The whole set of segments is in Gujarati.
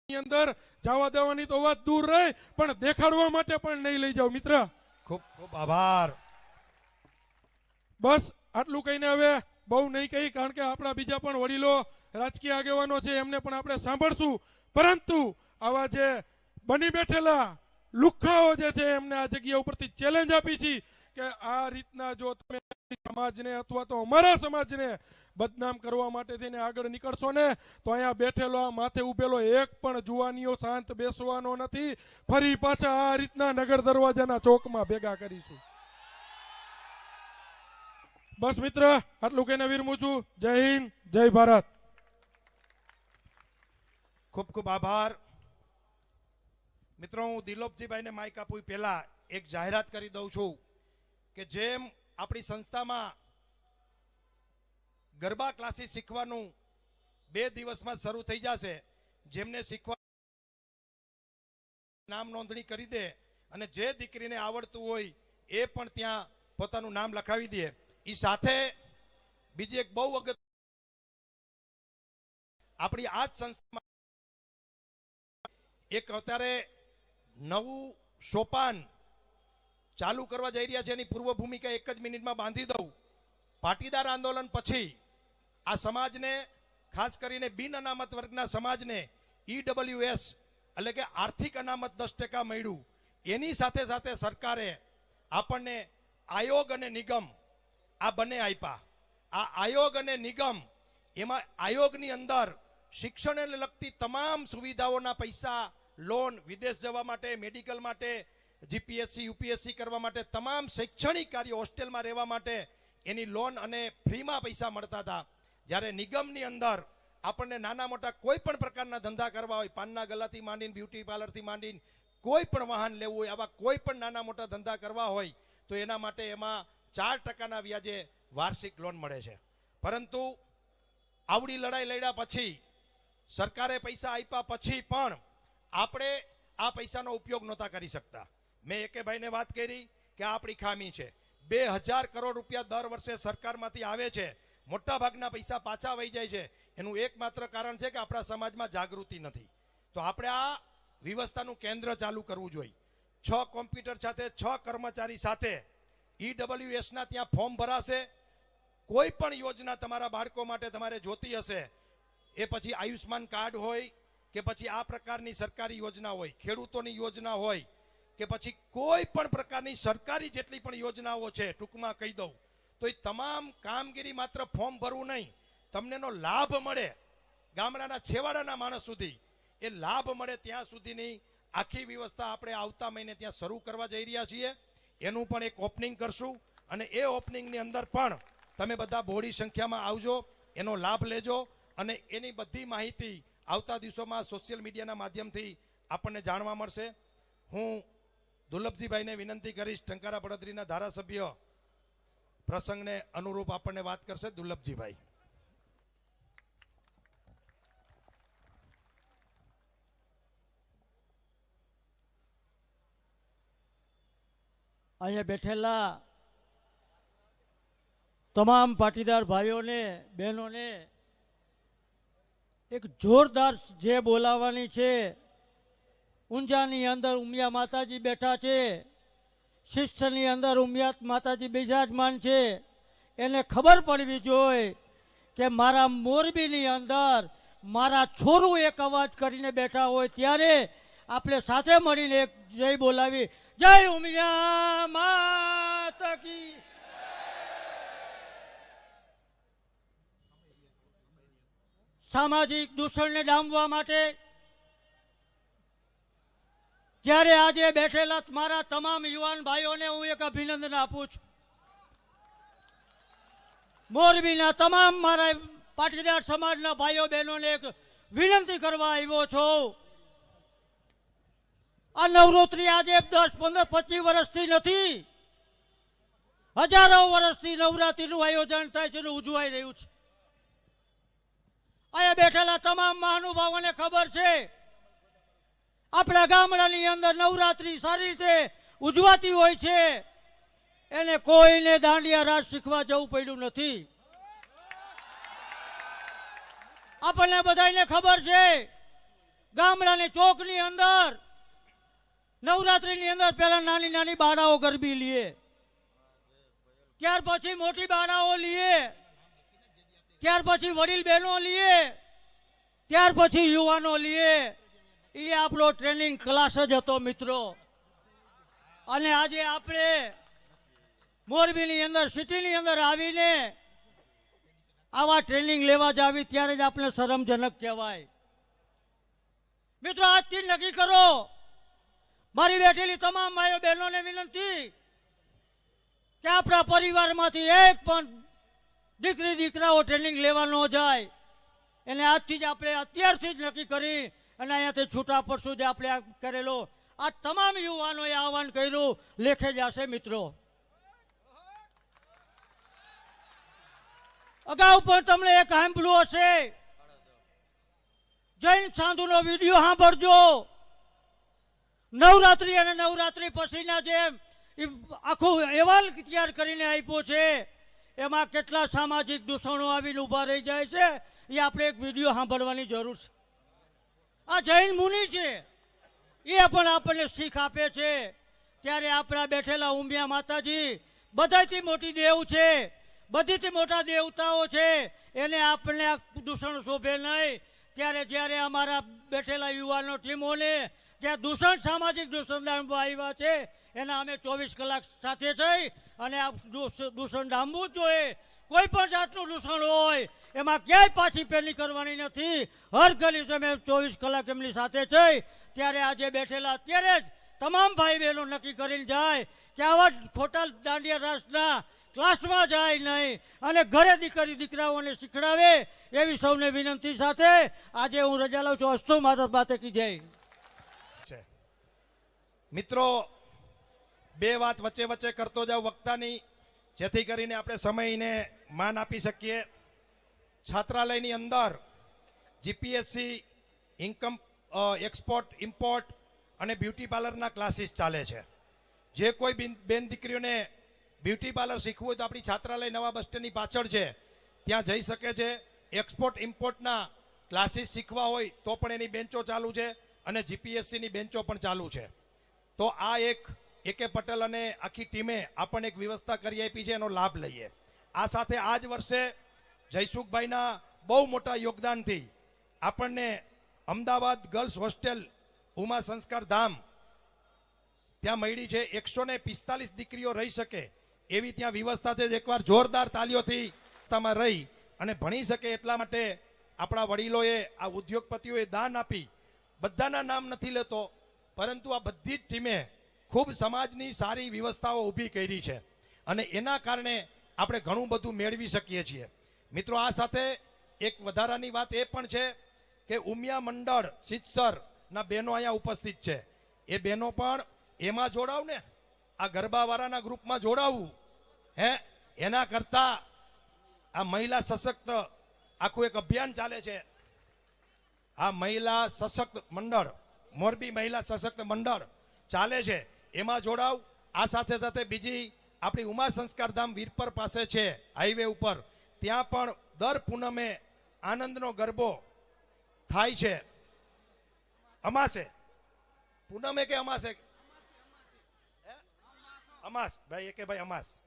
અંદર જવા દેવાની તો વાત દૂર રહે, પણ દેખાડવા માટે પણ નહીં લઈ જાવ મિત્ર. ખૂબ ખૂબ આભાર. બસ આટલું કહીને હવે બહુ નહીં કહી, કારણ કે આપણા બીજા પણ વડીલો રાજકીય આગેવાનો છે, એમને પણ આપણે સાંભળશું. પરંતુ આવા જે બની બેઠેલા લુખ્ખાઓ જે છે એમને આ જગ્યા ઉપરથી ચેલેન્જ આપી છે કે આ રીતના જો તમે સમાજને અથવા તો અમારા સમાજને બદનામ કરવા માટે થઈને આગળ નીકળશો ને તો અહીંયા બેઠેલો આ માથે ઉભેલો એક પણ જુવાનીઓ શાંત બેસવાનો નથી. ફરી પાછા આ રીતના નગર દરવાજાના ચોકમાં ભેગા કરીશું. બસ મિત્ર આટલું કહીને વિરમું છું. જય હિન્દ, જય ભારત. ખૂબ ખૂબ આભાર. મિત્રો, હું દિલોપજીભાઈને માઇક આપું પહેલા એક જાહેરાત કરી દઉં છું કે જેમ આપણી સંસ્થામાં ગરબા ક્લાસીસ શીખવાનું 2 દિવસમાં શરૂ થઈ જશે. જેમને શીખવા નામ નોંધણી કરી દે અને જે દીકરીને આવડતું હોય એ પણ ત્યાં પોતાનું નામ લખાવી દે. એ સાથે બીજી એક બહુ અગત્ય આપણી આ જ સંસ્થામાં એક અત્યારે નવું સોપાન ચાલુ કરવા જઈ રહ્યા છે. એની પૂર્વ ભૂમિકા એક જ મિનિટમાં બાંધી દઉં. પાટીદાર આંદોલન પછી આ સમાજને, ખાસ કરીને બિન અનામત વર્ગના સમાજને EWS એટલે કે આર્થિક અનામત 10% મળ્યું. એની સાથે સાથે સરકારે આપણને આયોગ અને નિગમ આ બંને આપ્યા. આ આયોગ અને નિગમ, એમાં આયોગની અંદર શિક્ષણને લગતી તમામ સુવિધાઓના પૈસા, લોન, વિદેશ જવા માટે, મેડિકલ માટે, જીપીએસસી યુપીએસસી કરવા માટે, તમામ શૈક્ષણિક કાર્ય, હોસ્ટેલમાં રહેવા માટે એની લોન અને ફ્રીમાં પૈસા મળતા હતા. જ્યારે નિગમની અંદર આપણને નાના મોટા કોઈ પણ પ્રકારના ધંધા કરવા હોય, પાનના ગલ્લાથી માંડીને બ્યુટી પાર્લરથી માંડીને કોઈ પણ વાહન લેવું હોય, આવા કોઈ પણ નાના મોટા ધંધા કરવા હોય તો એના માટે એમાં 4%ના વ્યાજે વાર્ષિક લોન મળે છે. પરંતુ આવડી લડાઈ લડ્યા પછી, સરકારે પૈસા આપ્યા પછી પણ આપણે આ પૈસાનો ઉપયોગ નહોતા કરી શકતા. મેં એકેભાઈને વાત કરી કે આ આપણી ખામી છે. 2000 કરોડ રૂપિયા દર વર્ષે સરકારમાંથી આવે છે, મોટા ભાગના પૈસા પાછા વહી જાય છે. એનું એકમાત્ર કારણ છે કે આપણા સમાજમાં જાગૃતિ નથી. તો આપણે આ વ્યવસ્થાનું કેન્દ્ર ચાલુ કરવું જોઈએ. 6 કોમ્પ્યુટર સાથે, 6 કર્મચારી સાથે EWSના ત્યાં ફોર્મ ભરાશે. કોઈ પણ યોજના તમારા બાળકો માટે તમારે જોતી હશે, એ પછી આયુષ્માન કાર્ડ હોય કે પછી આ પ્રકારની સરકારી યોજના હોય, ખેડૂતોની યોજના હોય કે પછી કોઈ પણ પ્રકારની સરકારી જેટલી પણ યોજનાઓ છે, ટૂંકમાં કહી દઉં તો એ તમામ કામગીરી માત્ર ફોર્મ ભરવું નહીં, તમને એનો લાભ મળે ગામડાના છેવાડાના માણસ સુધી, એ લાભ મળે ત્યાં સુધીની આખી વ્યવસ્થા આપણે આવતા મહિને ત્યાં શરૂ કરવા જઈ રહ્યા છીએ. એનું પણ એક ઓપનિંગ કરશું અને એ ઓપનિંગની અંદર પણ તમે બધા બહોળી સંખ્યામાં આવજો, એનો લાભ લેજો અને એની બધી માહિતી આવતા દિવસોમાં સોશિયલ મીડિયાના માધ્યમથી આપણને જાણવા મળશે. હું દુર્લભજીભાઈને વિનંતી કરીશ, ટંકારા પડદરીના ધારાસભ્ય પ્રસંગને અનુરૂપ આપણને વાત કરશે. દુર્લભજીભાઈ. અહીંયા બેઠેલા તમામ પાટીદાર ભાઈઓને, બહેનોને એક જોરદાર જે બોલાવવાની છે. ઊંઝાની અંદર ઉમિયા માતાજી બેઠા છે, શિષ્યની અંદર ઉમિયા માતાજી બિરાજમાન છે. એને ખબર પડવી જોઈએ કે મારા મોરબીની અંદર મારા છોરું એક અવાજ કરીને બેઠા હોય ત્યારે આપણે સાથે મળીને એક જય બોલાવી. જય ઉમિયા માતા કી. સામાજિક દૂષણને ડામવા માટે જ્યારે આજે બેઠેલા મારા તમામ યુવાન ભાઈઓને હું એક અભિનંદન આપું છું. મોરબીના તમામ મારા પાટીદાર સમાજના ભાઈઓ બહેનોને એક વિનંતી કરવા આવ્યો છું. આ નવરાત્રી આજે 10, 15, 25 વર્ષથી નથી, હજારો વર્ષથી નવરાત્રીનું આયોજન થાય છે, ઉજવાઈ રહ્યું છે. અહીંયા બેઠેલા તમામ મહાનુભાવોને ખબર છે આપણા ગામડાની અંદર નવરાત્રી સારી રીતે ઉજવાતી હોય છે. એને કોઈને દાંડિયા રાસ શીખવા જવું પડ્યું નથી. આપણને બધાને ખબર છે ગામડાની ચોકની અંદર નવરાત્રીની અંદર પહેલા નાની નાની બાળાઓ ગરબી લીએ, ત્યાર પછી મોટી બાળાઓ લીએ, ત્યાર પછી વડીલ બહેનો લીએ, ત્યાર પછી યુવાનો લીએ. એ આપણો ટ્રેનિંગ ક્લાસ જ હતો મિત્રો. અને આજે આપણે મોરબીની અંદર સિટીની અંદર આવીને આવા ટ્રેનિંગ લેવા જ આવી ત્યારે જ આપણે શરમજનક કહેવાય. મિત્રો આજથી નક્કી કરો, મારી બેઠેલી તમામ માયો બહેનોને વિનંતી કે આપણા પરિવારમાંથી એક પણ દીકરી દીકરાઓ ટ્રેનિંગ લેવા ન જાય. એને આજથી જ આપણે અત્યારથી જ નક્કી કરી અને અહીંયાથી છૂટા પડશું. જે આપણે આ કરેલો આ તમામ યુવાનોએ આહવાન કર્યું લેખે જશે મિત્રો. અગાઉ પણ તમને એક સાંભળ્યું હશે, જૈન સાધુનો વિડીયો સાંભળજો. નવરાત્રી અને નવરાત્રી પછીના જે આખો અહેવાલ તૈયાર કરીને આપ્યો છે એમાં કેટલા સામાજિક દૂષણો આવીને ઉભા રહી જાય છે એ આપણે એક વિડીયો સાંભળવાની જરૂર છે. આ જૈન મુનિ છે એ પણ આપણને શીખ આપે છે. ત્યારે આપણા બેઠેલા ઉમિયા માતાજી બધાથી મોટી દેવ છે, બધીથી મોટા દેવતાઓ છે, એને આપણને આ દૂષણ શોભે નહીં. ત્યારે જ્યારે અમારા બેઠેલા યુવાનો ટીમોને જ્યાં દૂષણ સામાજિક દૂષણ આવ્યા છે એના અમે 24 કલાક સાથે થઈ અને આ દૂષણ ડામવું જ જોઈએ. કોઈ પણ જાતનું દૂષણ હોય એમાં ક્યાંય પાછી પેલી કરવાની નથી. હર ગલી અમે 24 કલાક એમની સાથે થઈ. ત્યારે આજે બેઠેલા અત્યારે જ તમામ ભાઈ બહેનો નક્કી કરીને જાય કે આવા ખોટા દાંડિયા રાસના ક્લાસમાં જાય નહીં અને ઘરે દીકરી દીકરાઓને શીખડાવે એવી સૌને વિનંતી સાથે આજે હું રજા લઉં છું. અસ્તુ માતા બાતે કી જય. મિત્રો, બે વાત વચ્ચે વચ્ચે કરતો જાવ વક્તાની, જેથી કરીને આપણે સમયને માન આપી શકીએ. છાત્રાલયની અંદર જીપીએસસી, ઇન્કમ એક્સપોર્ટ ઇમ્પોર્ટ અને બ્યુટી પાર્લરના ક્લાસીસ ચાલે છે. જે કોઈ બેન દીકરીઓને બ્યુટી પાર્લર શીખવું હોય તો આપણી છાત્રાલય નવા બસ સ્ટેન્ડની પાછળ છે, ત્યાં જઈ શકે છે. એક્સપોર્ટ ઇમ્પોર્ટના ક્લાસીસ શીખવા હોય તો પણ એની બેન્ચો ચાલુ છે અને જીપીએસસીની બેન્ચો પણ ચાલુ છે. તો આ એક એકે પટેલ અને આખી ટીમે આપણને એક વ્યવસ્થા કરી આપી છે, એનો લાભ લઈએ. આ સાથે આ જ વર્ષે જયસુખભાઈના બહુ મોટા યોગદાનથી આપણને અમદાવાદ ગર્લ્સ હોસ્ટેલ ઉમા સંસ્કાર ધામ ત્યાં મળી છે. 145 દીકરીઓ રહી શકે એવી ત્યાં વ્યવસ્થા છે. એકવાર જોરદાર તાલીઓથી તમારે રહી અને ભણી શકે એટલા માટે આપણા વડીલોએ, આ ઉદ્યોગપતિઓએ દાન આપી. બધાના નામ નથી લેતો, પરંતુ આ બધી જ ટીમે ખૂબ સમાજની સારી વ્યવસ્થાઓ ઊભી કરી છે અને એના કારણે આપણે ઘણું બધું મેળવી શકીએ છીએ. મિત્રો, આ સાથે એક વધારાની વાત એ પણ છે કે ઉમિયા મંડળ સિદ્ધસરના બહેનો અહીંયા ઉપસ્થિત છે. એ બહેનો પણ એમાં જોડાવ ને, આ ગરબાવાળાના ગ્રુપમાં જોડાવવું એના કરતા આ મહિલા સશક્ત આખું એક અભિયાન ચાલે છે. આ મહિલા સશક્ત મંડળ, મોરબી મહિલા સશક્ત મંડળ ચાલે છે, એમાં જોડાવ. આ સાથે સાથે બીજી આપણી ઉમા સંસ્કારધામ વીરપર પાસે છે હાઈવે ઉપર, ત્યાં પણ દર પૂનમે આનંદનો ગરબો થાય છે. અમાસે પૂનમે કે અમાસે? અમાસ ભાઈ, કે ભાઈ અમાસ,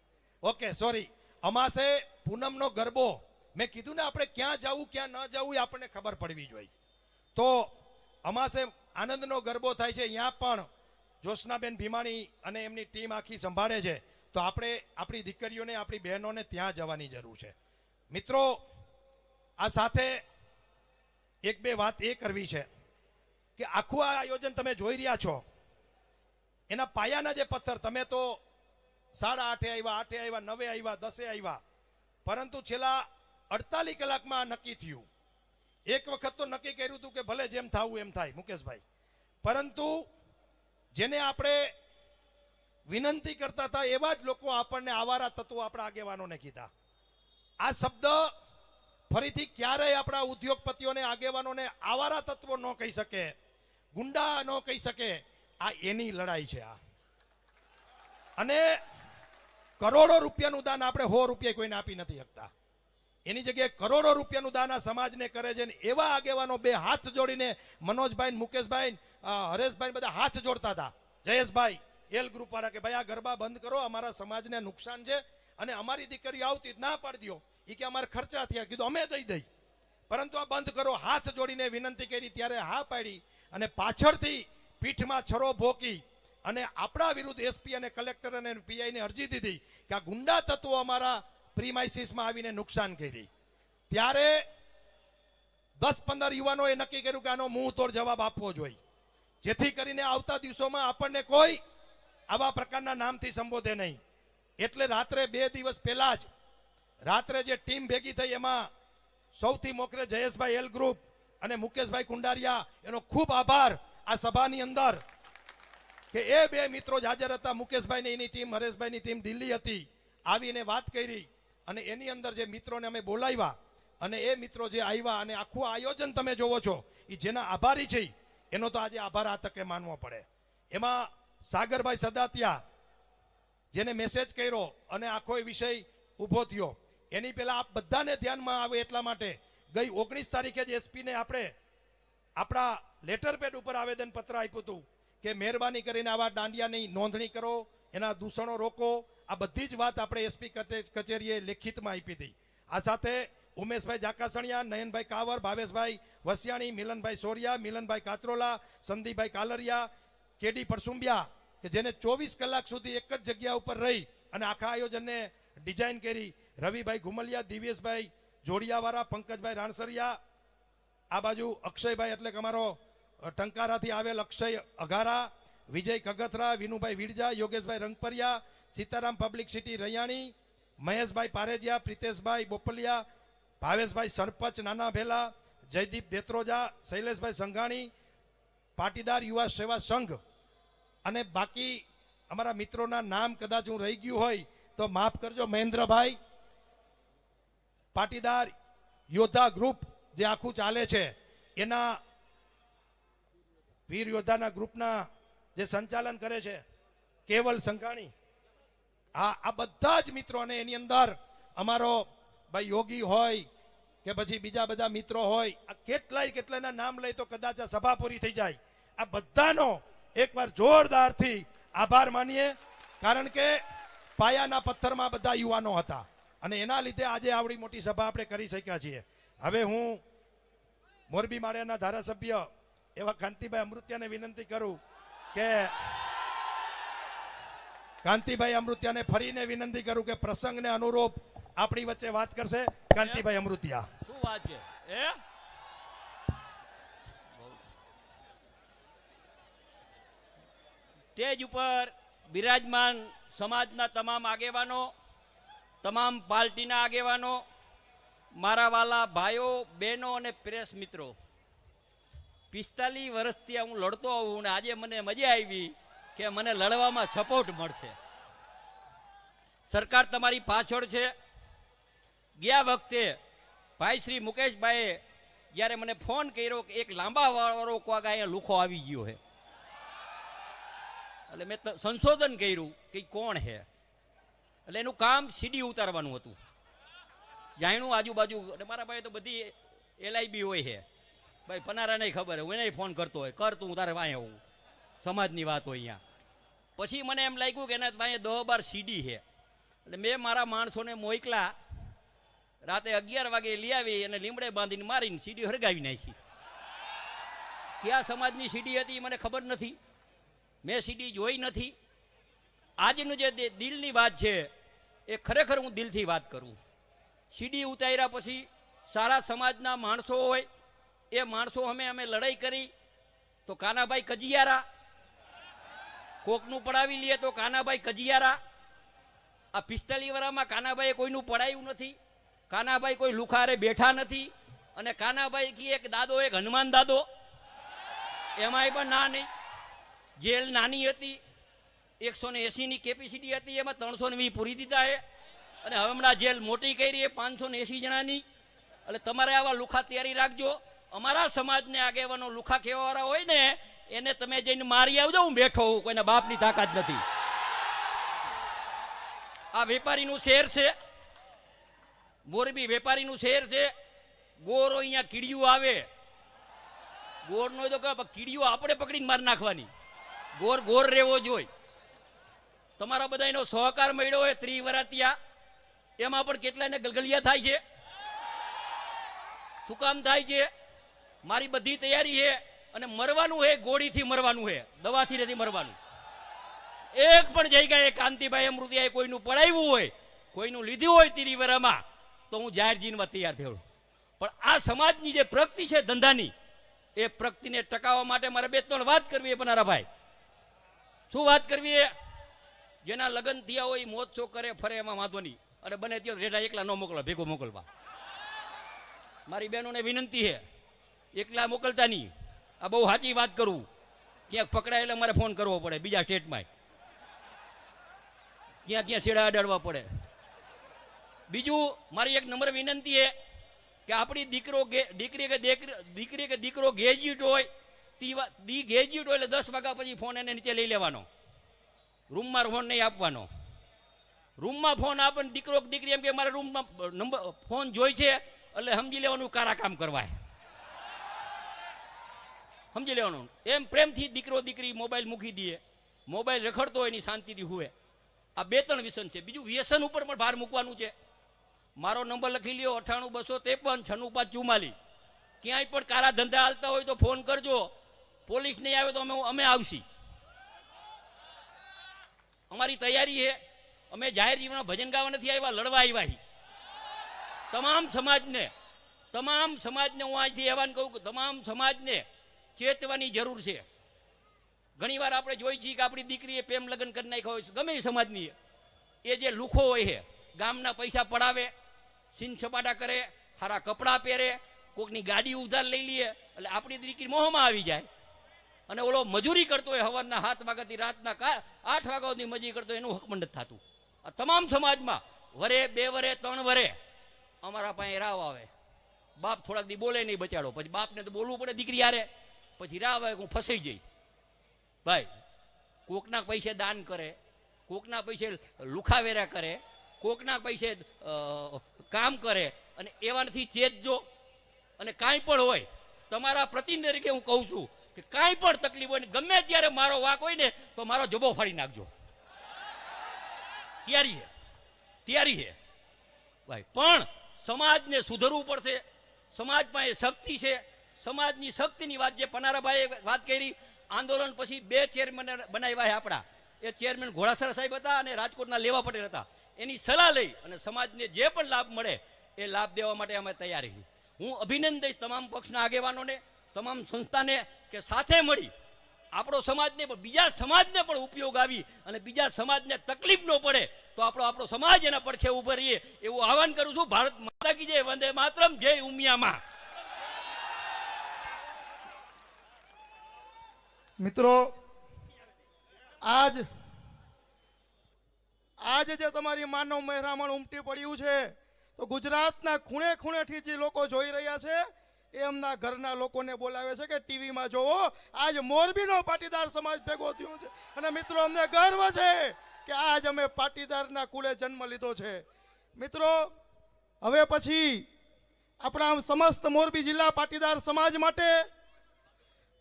ઓકે સોરી, અમાસે પૂનમનો ગરબો. મેં કીધું ને આપણે ક્યાં જવું ક્યાં ન જવું એ આપણને ખબર પડવી જોઈએ. તો અમાસે આનંદનો ગરબો થાય છે, અહીંયા પણ જોશનાબેન ભીમાણી અને એમની ટીમ આખી સંભાળે છે. તો આપણે આપણી દીકરીઓને, આપણી બહેનોને ત્યાં જવાની જરૂર છે. મિત્રો, આ સાથે એક બે વાત એ કરવી છે કે આખું આ આયોજન તમે જોઈ રહ્યા છો, એના પાયાના જે પથ્થર, તમે તો 8:30 આવ્યા, 8 આવ્યા, 9 આવ્યા, 10 આવ્યા, પરંતુ છેલ્લા 48 કલાકમાં નક્કી થયું. એક વખત તો નક્કી કર્યું હતું કે ભલે જેમ થવું એમ થાય મુકેશભાઈ, પરંતુ જેને આપણે વિનંતી કરતા હતા એવા જ લોકો આપણને આવારા તત્વો આપણા આગેવાનોને કીધા. આ શબ્દ ફરીથી ક્યારેય આપણા ઉદ્યોગપતિઓને, આગેવાનોને આવારા તત્વો ન કહી શકે, ગુંડા ન કહી શકે. આ એની લડાઈ છે. આ અને કરોડો રૂપિયાનું દાન આપણે 100 રૂપિયા કોઈને આપી નથી શકતા. એની જગ્યાએ કરોડો રૂપિયાનું દાન આ સમાજને કરે છે. ને એવા આગેવાનો બે હાથ જોડીને મનોજભાઈ ને મુકેશભાઈ હરેશભાઈ બધા હાથ જોડતા હતા. જયેશભાઈ એલ ગ્રુપ વાળા કે ભાઈ આ ગરબા બંધ કરો, અમારા સમાજને નુકસાન છે. અને અમારી દીકરી આવતી જ ના પાડી દો. એ કે અમારે ખર્ચા થયા. કીધું અમે દઈ પરંતુ આ બંધ કરો. હાથ જોડીને વિનંતી કરી ત્યારે હા પાડી અને પાછળથી પીઠમાં છરો ભોકી અને આપણા વિરુદ્ધ એસપી અને કલેક્ટર અને પીઆઈ ને અરજી દીધી કે આ ગુંડા તત્વો અમારા પ્રીમાઇસીસમાં આવીને નુકસાન કરી. ત્યારે 10-15 યુવાનોએ નક્કી કર્યું કે આનો મુંહ તોડ જવાબ આપવો જોઈએ, જેથી કરીને આવતા દિવસોમાં આપણને કોઈ આવા પ્રકારના નામથી સંબોધે નહીં. એટલે રાત્રે 2 દિવસ પહેલા જ રાત્રે જે ટીમ ભેગી થઈ એમાં સૌથી મોખરે જયેશભાઈ એલ ગ્રુપ અને મુકેશભાઈ કુંડારિયા, એનો ખૂબ આભાર આ સભાની અંદર કે એ બે મિત્રો જ હાજર હતા. મુકેશભાઈ ને એની ટીમ, હરેશભાઈની ટીમ દિલ્હી હતી, આવીને વાત કરી અને એની અંદર જે મિત્રોને અમે બોલાવ્યા અને એ મિત્રો જે આવ્યા અને આખું આયોજન તમે જોવો છો એ જેના આભારી છે એનો તો આજે આભાર આ તકે માનવો પડે. એમાં સાગરભાઈ સદાતિયા જેને મેસેજ કર્યો અને આખો વિષય ઊભો થયો, એની પહેલા આપ બધાને ધ્યાનમાં આવે એટલા માટે ગઈ 19 તારીખે જ એસપી ને આપણે આપણા લેટર પેડ ઉપર આવેદન પત્ર આપ્યું હતું કે મહેરબાની કરીને આવા દાંડિયાની નોંધણી કરો, એના દૂષણો રોકો. આ બધી જ વાત આપણે એસપી કચેરીએ લેખિતમાં આપી હતી. આ સાથે ઉમેશભાઈ જાકાસણિયા, નયનભાઈ કાવર, ભાવેશભાઈ વસિયાણી, મિલનભાઈ સોરિયા, મિલનભાઈ કાચરોલા, સંદીપભાઈ કાલરિયા, કેડી પરસુંબિયા કે જેને 24 કલાક સુધી એક જ જગ્યા ઉપર રહી અને આખા આયોજનને ડિઝાઇન કરી, રવિભાઈ ઘુમલિયા, દિવ્યેશભાઈ જોડિયાવાળા, પંકજભાઈ રાણસરિયા, આ બાજુ અક્ષયભાઈ એટલે કે અમારો ટંકારાથી આવેલ અક્ષય અઘારા, વિજય કગથરા, વિનુભાઈ વિડજા, યોગેશભાઈ રંગપરિયા, સીતારામ પબ્લિક સિટી રૈયાણી, મહેશભાઈ પારેજિયા, પ્રિતેશભાઈ બોપલિયા, ભાવેશભાઈ સરપંચ નાના ભેલા, જયદીપ દેત્રોજા, શૈલેષભાઈ સંઘાણી, પાટીદાર યુવા સેવા સંઘ અને બાકી અમારા મિત્રોના નામ કદાચ હું રહી ગયું હોય તો માફ કરજો. મહેન્દ્રભાઈ, પાટીદાર યોદ્ધા ગ્રુપ જે આખું ચાલે છે એના વીર યોદ્ધાના ગ્રુપના જે સંચાલન કરે છે કેવલ સંઘાણી, આ બધા જ મિત્રો અને એની અંદર અમારો ભાઈ યોગી હોય કે પછી બીજા બધા મિત્રો હોય, આ કેટલાયના નામ લઈ તો કદાચ આ સભા પૂરી થઈ જાય. આ બધાનો એકવાર જોરદારથી આભાર માનીએ, કારણ કે પાયાના પથ્થરમાં બધા યુવાનો હતા અને એના લીધે આજે આવડી મોટી સભા આપણે કરી શક્યા છીએ. હવે હું મોરબી માળિયાના ધારાસભ્ય એવા કાંતિભાઈ અમૃતિયાને વિનંતી કરું કે કાંતિભાઈ અમૃતિયાને ફરીને વિનંતી કરું કે પ્રસંગને અનુરૂપ આપણી વચ્ચે વાત કરશે. કાંતિભાઈ અમૃતિયા. શું વાત છે? સ્ટેજ ઉપર બિરાજમાન સમાજના તમામ આગેવાનો, તમામ પાર્ટીના આગેવાનો, મારા વાલા ભાઈઓ બહેનો અને પ્રેસ મિત્રો, 45 વર્ષથી હું લડતો આવું અને આજે મને મજા આવી કે મને લડવામાં સપોર્ટ મળશે. સરકાર તમારી પાછળ છે. ગયા વખતે ભાઈ શ્રી મુકેશભાઈએ જ્યારે મને ફોન કર્યો કે એક લાંબા વાળો કોક અહીંયા લુખો આવી ગયો છે, એટલે મેં સંશોધન કર્યું કે કોણ છે. એટલે એનું કામ સીડી ઉતારવાનું હતું. જાણ્યું આજુબાજુ, એટલે મારા ભાઈ તો બધી LIB હોય છે, ભાઈ પનારાને ખબર હોય, એને ફોન કરતો હોય, કર તું તારે વાંહે હોવું, સમાજની વાત હોય અહીંયા. પછી મને એમ લાગ્યું કે એના પાસે 10-12 સીડી છે. એટલે મેં મારા માણસોને મોકલા, રાતે 11 વાગે લઈ આવી અને લીમડે બાંધીને મારીને સીડી હરગાવી નાખી. કયા સમાજની સીડી હતી મને ખબર નથી, મેં સીડી જોઈ નથી. આજનું જે દિલની વાત છે એ ખરેખર હું દિલથી વાત કરું. સીડી ઉતાર્યા પછી સારા સમાજના માણસો હોય એ માણસો અમે લડાઈ કરી તો કાનાભાઈ કજિયારા, કોકનું પડાવી લઈએ તો કાનાભાઈ કજિયારા. આ 45 વર્ષમાં કાનાભાઈએ કોઈનું પડાયું નથી, કાનાભાઈ કોઈ લુખારે બેઠા નથી. અને કાનાભાઈ કી એક દાદો, એક હનુમાન દાદો, એમાંય પણ ના નહીં. જેલ નાની હતી, 180ની કેપેસિટી હતી, એમાં 320 પૂરી દીધા છે. અને હવે હમણાં જેલ મોટી કરી એ 580 જણાની. એટલે તમારે આવા લુખા તૈયારી રાખજો. અમારા સમાજને આગેવાનો લુખા ખેવાવાળા હોય ને એને તમે જઈને મારી આવજો. હું બેઠો હું, કોઈના બાપની તાકાત નથી. આ વેપારીનું શહેર છે. મોરબી વેપારીનું શહેર છે. ગોરો અહીંયા કીડીયું આવે, ગોરનો તો કહે કીડીયું આપણે પકડીને માર નાખવાની. ગોર ગોર રહેવો જોઈએ. તમારા બધાનો સહકાર મળ્યો હોય ત્રિવરાતિયા, એમાં પણ કેટલાને ગલગલિયા થાય છે. શું કામ થાય છે? મારી બધી તૈયારી છે અને મરવાનું છે, ગોળીથી મરવાનું છે, દવાથી નથી મરવાનું. એક પણ જગ્યાએ કાંતિભાઈ અમૃતિયાએ કોઈનું પડાવ્યું હોય, કોઈનું લીધું હોય ત્રિવેરામાં, તો હું જાહેર જીવનમાં તૈયાર થયો. પણ આ સમાજની જે પ્રગતિ છે ધંધાની, એ પ્રગતિને ટકાવવા માટે મારે 2-3 વાત કરવી છે પનારાભાઈ. શું વાત કરવી છે? જેના લગ્ન થયા હોય મોજ શોખ કરે ફરે એમાં વાંધો નહીં, અને બને ત્યાં રેડા એકલા ન મોકલો, ભેગો મોકલવા. મારી બહેનોને વિનંતી છે, એકલા મોકલતા નહીં. આ બહુ સાચી વાત કરું. ક્યાંક પકડાય એટલે મારે ફોન કરવો પડે બીજા સ્ટેટમાં, ક્યાં છેડા અડાડવા પડે. બીજું મારી એક નમ્ર વિનંતી છે કે આપણી દીકરી કે દીકરો ગ્રેજ્યુએટ હોય, ગ્રેજ્યુએટ હોય એટલે 10 વાગ્યા પછી ફોન એને નીચે લઈ લેવાનો, રૂમમાં ફોન નહીં આપવાનો. રૂમમાં ફોન આપે દીકરો દીકરી એમ કે મારા રૂમમાં નંબર ફોન જોઈ છે એટલે સમજી લેવાનું કારા કામ કરવાય, સમજી લેવાનું. એમ પ્રેમથી દીકરો દીકરી મોબાઈલ મૂકી દે, મોબાઈલ રખડતો હોય એની શાંતિથી હુએ. આ 2-3 વ્યસન છે. બીજું વ્યસન ઉપર પણ ભાર મૂકવાનું છે. મારો નંબર લખી લ્યો 98-253-96-44. ક્યાંય પણ કારા ધંધા હાલતા હોય તો ફોન કરજો. પોલીસ નહીં આવે તો અમે આવશી. અમારી તૈયારી છે. અમે જાહેર જીવનમાં ભજન ગાવા નથી આવ્યા, લડવા આવ્યા. તમામ સમાજને હું અહીંથી આહવાન કહું કે તમામ સમાજને ચેતવાની જરૂર છે. ઘણીવાર આપણે જોઈ છીએ કે આપણી દીકરીએ પ્રેમ લગ્ન કરી નાખ્યા હોય છે, ગમે એ સમાજની. એ જે લુખો હોય છે, ગામના પૈસા પડાવે, સીન સપાટા કરે, સારા કપડાં પહેરે, કોકની ગાડી ઉધાર લઈ લઈએ એટલે આપણી દીકરી મોહમાં આવી જાય. અને ઓલો મજૂરી કરતો હોય, સવારના 7 વાગ્યાથી રાતના 8 વાગ્યા સુધી મજૂરી કરતો હોય, એનું હકમંડ નથી થતું. આ તમામ સમાજમાં વરે 2 વરે 3 વરે અમારા પાસે રાવ આવે. બાપ થોડાક દી બોલે નહીં બચાડો, પછી બાપને તો બોલવું પડે દીકરી હારે, પછી રાવ આવે હું ફસાઈ જઈ. ભાઈ કોકના પૈસે દાન કરે, કોકના પૈસે લુખાવેરા કરે, કોકના પૈસે કામ કરે, અને એવાથી ચેતજો. અને કાંઈ પણ હોય, તમારા પ્રતિનિધિ તરીકે હું કહું છું કે કાંઈ પણ તકલીફ હોય ને ગમે ત્યારે મારો વાક હોય ને તો મારો જબો ફાડી નાખજો. તૈયારી છે ભાઈ. પણ સમાજને સુધરવું પડશે. સમાજમાં એ શક્તિ છે. સમાજની શક્તિની વાત જે પનારાભાઈએ વાત કરી, આંદોલન પછી 2 ચેરમેન બનાવ્યા છે આપણા. એ ચેરમેન ઘોડાસરા સાહેબ હતા અને રાજકોટના લેવા પટેલ હતા. એની સલાહ લઈ અને સમાજને જે પણ લાભ મળે એ લાભ દેવા માટે અમે તૈયાર છીએ. હું અભિનંદન દઈશ તમામ પક્ષના આગેવાનોને, તમામ સંસ્થાને કે સાથે મળી આપણો સમાજને બીજા સમાજને પણ ઉપયોગ આવી અને બીજા સમાજને તકલીફ ન પડે તો આપણો સમાજ એના પડખે ઉભો રહીએ એવું આહવાન કરું છું. ભારત માતા કી જય, વંદે માતરમ, જય ઉમિયામાં. મિત્રો, આજ જે તમારી માનવ મહેરામણ ઉમટી પડ્યું છે તો ગુજરાતના ખૂણે ખૂણેથી જે લોકો જોઈ રહ્યા છે એમના ઘરના લોકોને બોલાવે છે કે ટીવીમાં જોવો, આજ મોરબીનો પાટીદાર સમાજ ભેગો થયો છે. અને મિત્રો, અમને ગર્વ છે કે આજ અમે પાટીદારના કુળે જન્મ લીધો છે. મિત્રો, હવે પછી આપણા સમસ્ત મોરબી જિલ્લા પાટીદાર સમાજ માટે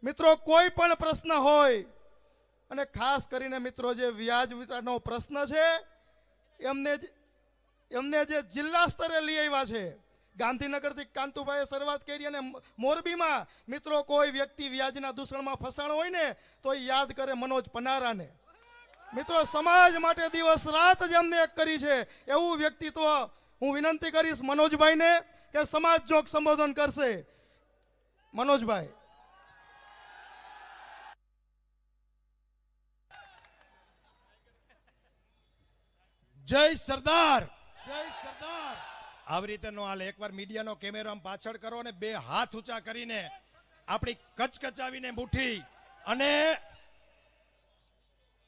મિત્રો કોઈ પણ પ્રશ્ન હોય, અને ખાસ કરીને મિત્રો જે વ્યાજ વિતરણનો પ્રશ્ન છે એમને જે જિલ્લા સ્તરે લઈ આવ્યા છે. ગાંધીનગરથી કાંતુભાઈએ શરૂઆત કરી અને મોરબીમાં મિત્રો કોઈ વ્યક્તિ વ્યાજના દૂષણમાં ફસાણો હોય ને તો યાદ કરે મનોજ પનારાને. મિત્રો, સમાજ માટે દિવસ રાત જ અમને એક કરી છે એવું વ્યક્તિત્વ હું વિનંતી કરીશ મનોજભાઈને કે સમાજ જોગ સંબોધન કરશે. મનોજભાઈ. જય સરદાર, જય સરદાર. આવી રીતે નો હાલ. એકવાર મીડિયાનો કેમેરો આમ પાછળ કરો અને 2 હાથ ઊંચા કરીને આપણી કચકચાવીને મુઠ્ઠી, અને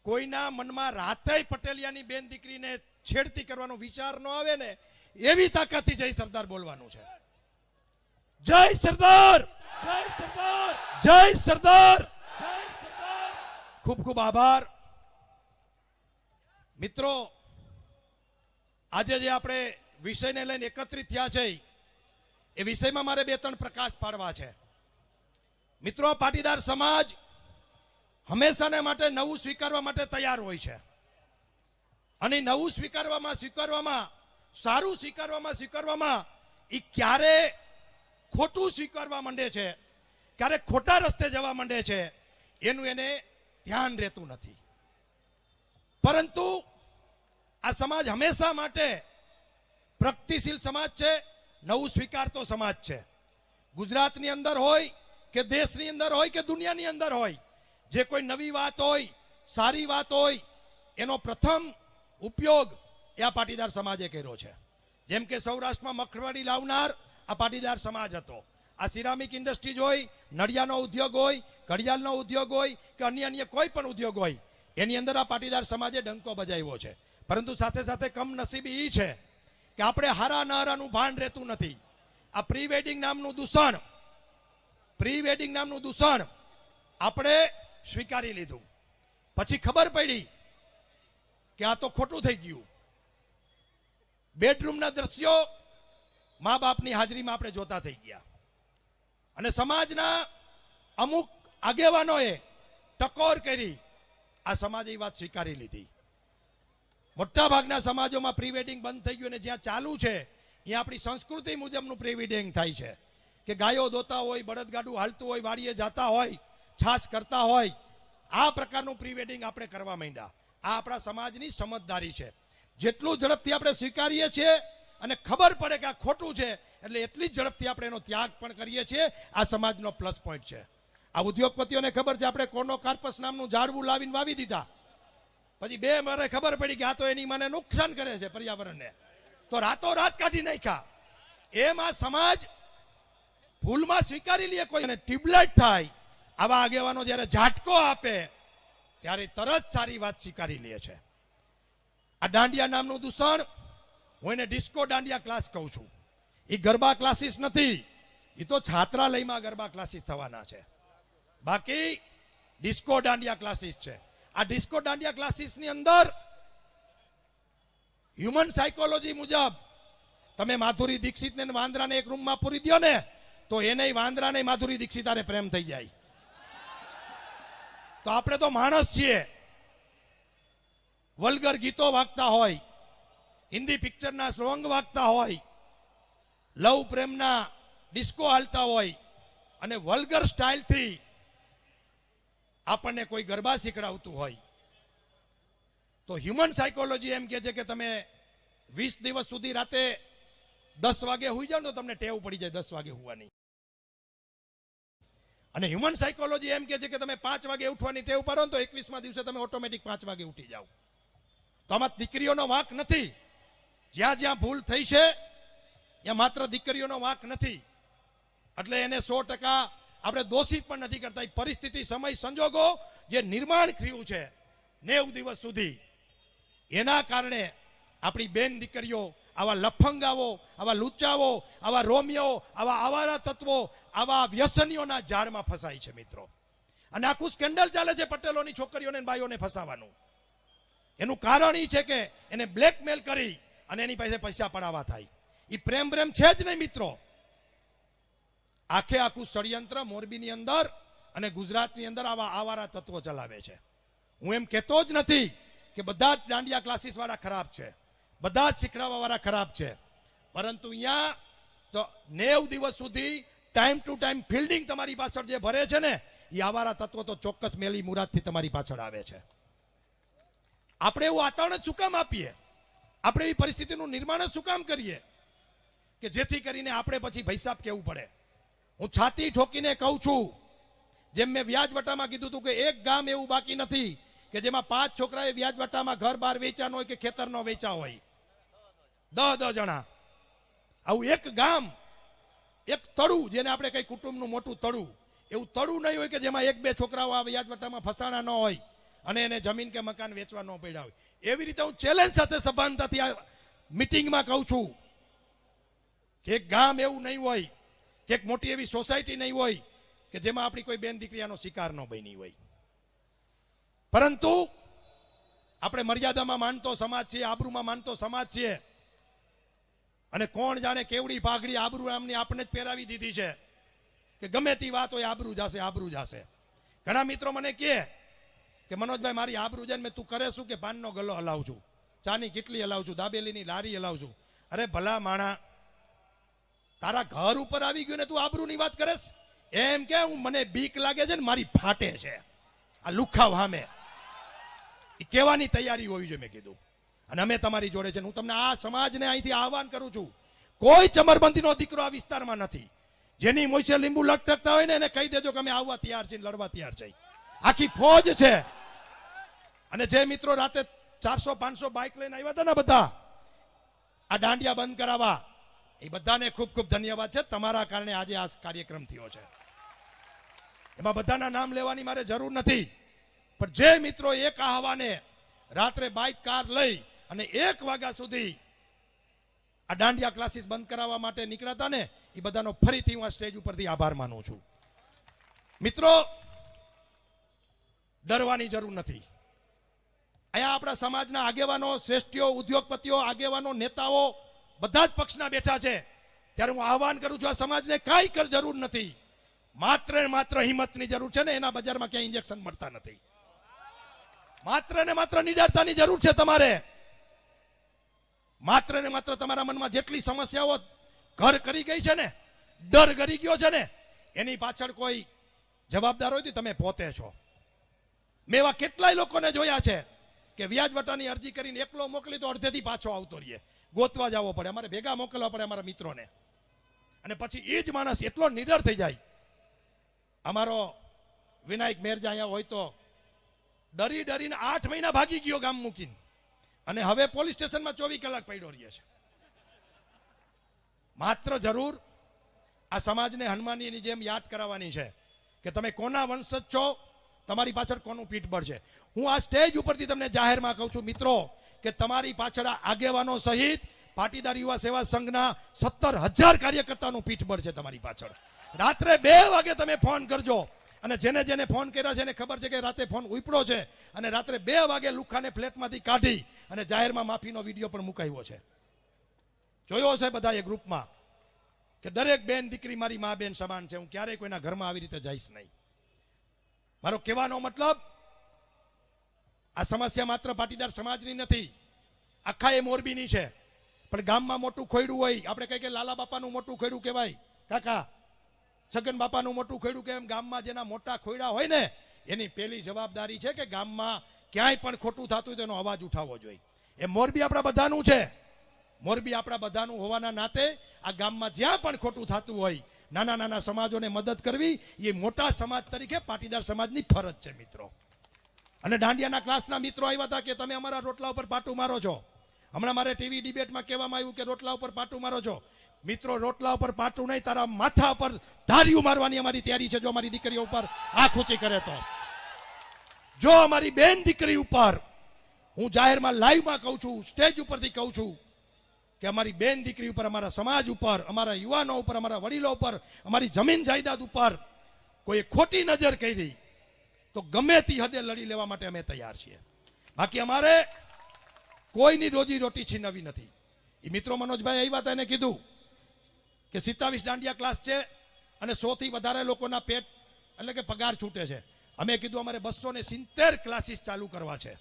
કોઈના મનમાં રાતે પટેલિયાની બેન દીકરીને છેડતી કરવાનો વિચાર ન આવે ને એવી તાકાતથી જય સરદાર બોલવાનું છે. જય સરદાર, જય સરદાર, જય સરદાર, જય સરદાર. ખૂબ ખૂબ આભાર. મિત્રો, આજે જે આપણે વિષયને લઈને એકત્રિત થયા છે એ વિષયમાં મારે 2-3 પ્રકાશ પાડવા છે. મિત્રો, પાટીદાર સમાજ હંમેશાને માટે નવું સ્વીકારવા માટે તૈયાર હોય છે. અને નવું સ્વીકારવામાં સારું સ્વીકારવામાં એ ક્યારે ખોટું સ્વીકારવા માંડે છે, ક્યારે ખોટા રસ્તે જવા માંડે છે, એનું એને ધ્યાન રહેતું નથી. પરંતુ આ સમાજ હંમેશા માટે પ્રગતિશીલ સમાજ છે, નવું સ્વીકારતો સમાજ છે. ગુજરાતની અંદર હોય કે દેશની અંદર હોય કે દુનિયાની અંદર હોય, જે કોઈ નવી વાત હોય, સારી વાત હોય, એનો પ્રથમ ઉપયોગ એ આ પાટીદાર સમાજે કર્યો છે. જેમ કે સૌરાષ્ટ્રમાં મગફળી લાવનાર આ પાટીદાર સમાજ હતો. આ સિરામિક ઇન્ડસ્ટ્રીઝ હોય, નળિયાનો ઉદ્યોગ હોય, ઘડિયાળનો ઉદ્યોગ હોય કે અન્ય કોઈ પણ ઉદ્યોગ હોય, એની અંદર આ પાટીદાર સમાજે ડંકો બજાવ્યો છે. પરંતુ સાથે સાથે કમનસીબી એ છે કે આપણે હારા ન હારાનું ભાન રહેતું નથી. આ પ્રી વેડિંગ નામનું દૂષણ આપણે સ્વીકારી લીધું. પછી ખબર પડી કે આ તો ખોટું થઈ ગયું. બેડરૂમના દ્રશ્યો મા બાપની હાજરીમાં આપણે જોતા થઈ ગયા. અને સમાજના અમુક આગેવાનોએ ટકોર કરી આ સમાજે એ વાત સ્વીકારી લીધી. મોટા ભાગના સમાજોમાં પ્રી વેડિંગ બંધ થઈ ગયું અને જ્યાં ચાલુ છે ત્યાં આપણી સંસ્કૃતિ મુજબનું પ્રી વેડિંગ થાય છે કે ગાયો દોતા હોય, બળદગાડું હાલતું હોય, વાડીએ જતા હોય, છાસ કરતા હોય, આ પ્રકારનું પ્રી વેડિંગ આપણે કરવા માંડ્યા. આ આપણા સમાજની સમજદારી છે. જેટલું ઝડપથી આપણે સ્વીકારીએ છીએ અને ખબર પડે કે આ ખોટું છે, એટલે એટલી જ ઝડપથી આપણે એનો ત્યાગ પણ કરીએ છીએ. આ સમાજનો પ્લસ પોઈન્ટ છે. આ ઉદ્યોગપતિઓને ખબર છે, આપણે કોનો કાર્પસ નામનું ઝાડવું લાવીને વાવી દીધા, પછી 2 મારે ખબર પડી કે આ તો એની મને નુકસાન કરે છે પર્યાવરણને, તો રાતોરાત કાઢી નાખ્યા. એમ આ સમાજ ભૂલમાં સ્વીકારી લે કોઈ અને ટ્યુબલાઇટ થાય, આવા આગેવાનો જ્યારે ઝાટકો આપે ત્યારે તરત સારી વાત સ્વીકારી લે છે. આ દાંડિયા નામનું દૂષણ, હું એને ડિસ્કો દાંડિયા ક્લાસ કહું છું. એ ગરબા ક્લાસીસ નથી, એ તો છાત્રાલયમાં ગરબા ક્લાસીસ થવાના છે. બાકી ડિસ્કો દાંડિયા ક્લાસીસ છે. આ ડિસ્કો દાંડિયા ક્લાસીસની અંદર હ્યુમન સાયકોલોજી મુજબ તમે માધુરી દીક્ષિતને વાંદરાને એક રૂમમાં પૂરી દો ને, તો એને વાંદરાને માધુરી દીક્ષિત આરે પ્રેમ થઈ જાય. તો આપણે તો માણસ છીએ. વલ્ગર ગીતો વાગતા હોય, હિન્દી પિક્ચરના સોંગ વાગતા હોય, લવ પ્રેમના ડિસ્કો હાલતા હોય, અને વલ્ગર સ્ટાઇલથી આપણને કોઈ ગરબા શીખડાવતું હોય, તો હ્યુમન સાયકોલોજી એમ કહે છે કે તમે 20 દિવસ સુધી રાતે 10 વાગે હુઈ જાઓ તો તમને ટેવ પડી જાય 10 વાગે હુવાની. અને હ્યુમન સાયકોલોજી એમ કહે છે કે તમે 5 વાગે ઉઠવાની ટેવ પાડો ને તો 21મા દિવસે તમે ઓટોમેટિક 5 વાગે ઉઠી જાઓ. તો આમાં દીકરીઓનો વાંક નથી. જ્યાં જ્યાં ભૂલ થઈ છે ત્યાં માત્ર દીકરીઓનો વાંક નથી. એટલે એને 100% આપણે દોષિત પણ નથી કરતા. એ પરિસ્થિતિ, સમય, સંજોગો જે નિર્માણ થયું છે 90 દિવસ સુધી, એના કારણે આપણી બેન દીકરીઓ આવા લફંગાઓ, આવા લુચ્ચાઓ, આવા રોમિયો, આવા આવારા તત્વો, આવા વ્યસનીઓના જાળમાં ફસાય છે મિત્રો. અને આખું સ્કેન્ડલ ચાલે છે પટેલોની છોકરીઓને બાઈઓને ફસાવાનું. એનું કારણ એ છે કે એને બ્લેકમેલ કરી અને એની પાસે પૈસા પડાવવા થાય. એ પ્રેમ છે જ નહીં મિત્રો. આખું ષડયંત્ર મોરબીની અંદર અને ગુજરાતની અંદર આવા આવારા તત્વો ચલાવે છે. હું એમ કહેતો જ નથી કે બધા જ દાંડિયા ક્લાસીસ વાળા ખરાબ છે, બધા જ શીખડાવવા વાળા ખરાબ છે, પરંતુ અહીંયા તો 90 દિવસ સુધી ટાઈમ ટુ ટાઈમ ફિલ્ડિંગ તમારી પાછળ જે ભરે છે ને, એ આવારા તત્વો તો ચોક્કસ મેલી મુરાદથી તમારી પાછળ આવે છે. આપણે એવું વાતાવરણ શું કામ આપીએ? આપણે એવી પરિસ્થિતિનું નિર્માણ શું કામ કરીએ કે જેથી કરીને આપણે પછી ભૈસાબ કહેવું પડે? હું છાતી ઠોકીને કહું છું, જેમ મેં વ્યાજવટામાં કીધું હતું કે એક ગામ એવું બાકી નથી કે જેમાં 5 છોકરાએ વ્યાજવટામાં ઘર બાર વેચાનો હોય કે ખેતરનો વેચા હોય. 10 જણા. આવું એક ગામ, એક તળું, જેને આપણે કઈ કુટુંબનું મોટું તળું, એવું તળું નહીં હોય કે જેમાં 1-2 છોકરાઓ આ વ્યાજવટામાં ફસાણા ન હોય અને એને જમીન કે મકાન વેચવા ન પડ્યા હોય. એવી રીતે હું ચેલેન્જ સાથે સભાનતાથી આ મીટિંગમાં કહું છું કે એક ગામ એવું નહીં હોય કે એક મોટી એવી સોસાયટી નહીં હોય કે જેમાં આપણી કોઈ બેન દીકરીનો શિકાર ન બની હોય. પરંતુ આપણે મર્યાદામાં માનતો સમાજ છીએ, આબરૂમાં માનતો સમાજ છીએ. અને કોણ જાણે કેવડી પાઘડી આબરૂ નામની આપણે જ પહેરાવી દીધી છે કે ગમે તે વાત હોય આબરૂ જાશે આબરૂ જાશે. ઘણા મિત્રો મને કહે કે મનોજભાઈ મારી આબરૂ જાય મેં તું કરે શું કે પાનનો ગલ્લો હલાવું છું, ચાની કેટલી હલાવું છું, દાબેલીની લારી હલાવું છું. અરે ભલા માણા, તારા ઘર ઉપર આવી ગયું ને તું આબરૂની વાત કરેશ? એમ કે હું મને બીક લાગે છે ને મારી ફાટે છે આ લુખ્ખા વામે. એ કહેવાની તૈયારી હોવી જોઈએ મેં કીધું. અને અમે તમારી જોડે છે. હું તમને આ સમાજને અહીંથી આહવાન કરું છું, કોઈ ચમરબંધીનો દીકરો આ વિસ્તારમાં નથી. જેની મોસે લીંબુ લટકતા હોય ને એને કહી દેજો કે અમે આવવા તૈયાર છીએ, લડવા તૈયાર છીએ. આખી ફોજ છે. અને જે મિત્રો રાતે 400-500 બાઇક લઈને આવ્યા હતા ને બધા આ દાંડિયા બંધ કરાવવા, એ બધાને ખૂબ ખૂબ ધન્યવાદ છે. તમારા કારણે આજે આ કાર્યક્રમ થયો છે. એમાં બધાના નામ લેવાની મારે જરૂર નથી, પણ જે મિત્રો એક આહવાને રાત્રે બાઇક કાર લઈ અને 1 વાગ્યા સુધી આ દાંડિયા ક્લાસીસ બંધ કરાવવા માટે નીકળ્યા હતા ને, એ બધાનો ફરીથી હું આ સ્ટેજ ઉપરથી આભાર માનું છું. મિત્રો, ડરવાની જરૂર નથી. અહીંયા આપણા સમાજના આગેવાનો, શ્રેષ્ઠીઓ, ઉદ્યોગપતિઓ, આગેવાનો, નેતાઓ બધા જ પક્ષના બેઠા છે. ત્યારે હું આહવાન કરું છું, આ સમાજને કાંઈ જરૂર નથી. માત્ર ને માત્ર હિંમતની જરૂર છે ને એના બજારમાં ક્યાંય ઇન્જેક્શન મળતા નથી. માત્ર ને માત્ર નિડરતાની જરૂર છે તમારે. માત્ર ને માત્ર તમારા મનમાં જેટલી સમસ્યાઓ ઘર કરી ગઈ છે ને, ડર કરી ગયો છે ને, એની પાછળ કોઈ જવાબદાર હોય તો તમે પોતે છો. મેં એવા કેટલાય લોકોને જોયા છે કે વ્યાજ વટાની અરજી કરીને એકલો મોકલી તો અડધેથી પાછો આવતો રહીએ. ગોતવા જવો પડે, અમારે ભેગા મોકલવા પડે અમારા મિત્રોને. અને પછી એ જ માણસ એટલો નિડર થઈ જાય. અમારો વિનાયક મેરજા અહીંયા હોય તો ડરી ડરીને 8 મહિના ભાગી ગયો ગામ મૂકીને, અને હવે પોલીસ સ્ટેશનમાં 24 કલાક પડ્યો રહે છે. માત્ર જરૂર આ સમાજને હનુમાનની જેમ યાદ કરાવવાની છે કે તમે કોના વંશજ છો, તમારી પાછળ કોનું પીઠબળ છે. હું આ સ્ટેજ ઉપરથી તમને જાહેરમાં કહું છું મિત્રો કે તમારી પાછળ આગેવાનો સહિત પાટીદાર યુવા સેવા સંઘના 17,000 કાર્યકર્તાનું પીઠબળ છે તમારી પાછળ. રાત્રે 2 વાગે તમે ફોન કરજો. અને જેને જેને ફોન કર્યા છે એને ખબર છે કે રાતે ફોન ઉપડ્યો છે, અને રાત્રે 2 વાગે લુખ્ખાને ફ્લેટમાંથી કાઢી અને જાહેરમાં માફીનો વિડીયો પણ મુકાયો છે. જોયો છે બધાએ ગ્રુપમાં કે દરેક બેન દીકરી મારી મા બેન સમાન છે. હું ક્યારેય કોઈના ઘરમાં આવી રીતે જઈશ નહીં. મારો કહેવાનો મતલબ, આ સમસ્યા માત્ર પાટીદાર સમાજની નથી, આખા એ મોરબીની છે. પણ ગામમાં મોટું ખોયડું હોય, આપણે કહીએ કે લાલા બાપાનું મોટું ખોયડું કહેવાય, કાકા છગન બાપાનું મોટું ખોયડું કે એમ ગામમાં જેના મોટા ખોયડા હોય ને, એની પહેલી જવાબદારી છે કે ગામમાં ક્યાંય પણ ખોટું થતું હોય તેનો અવાજ ઉઠાવવો જોઈએ. એ મોરબી આપણા બધાનું છે. મોરબી આપણા બધાનું હોવાના નાતે આ ગામમાં જ્યાં પણ ખોટું થતું હોય, નાના નાના સમાજોને મદદ કરવી એ મોટા સમાજ તરીકે પાટીદાર સમાજની ફરજ છે મિત્રો. અને દાંડિયાના ક્લાસના મિત્રો આવ્યા હતા કે તમે અમારા રોટલા ઉપર પાટું મારો છો. હમણાં મારે ટીવી ડિબેટમાં કહેવામાં આવ્યું કે રોટલા ઉપર પાટું મારો છો. મિત્રો, રોટલા ઉપર પાટું નહીં, તારા માથા પર ધારિયું મારવાની અમારી તૈયારી છે જો અમારી દીકરીઓ ઉપર આંખ ઊંચી કરે તો. જો અમારી બેન દીકરી ઉપર, હું જાહેરમાં લાઈવમાં કહું છું, સ્ટેજ ઉપરથી કહું છું કે અમારી બેન દીકરી ઉપર, અમારા સમાજ ઉપર, અમારા યુવાનો ઉપર, અમારા વડીલો ઉપર, અમારી જમીન જાયદાદ ઉપર કોઈ ખોટી નજર કરી તો ગમે તે હદે લડી લેવા માટે અમે તૈયાર છીએ. બાકી અમારે કોઈની રોજી રોટી છીનવી નથી. એ મિત્રો મનોજભાઈ આવ્યા હતા, એને કીધું કે 27 દાંડિયા ક્લાસ છે અને 100 થી વધારે લોકોના પેટ એટલે કે પગાર છૂટે છે. અમે કીધું અમારે 270 ક્લાસીસ ચાલુ કરવા છે.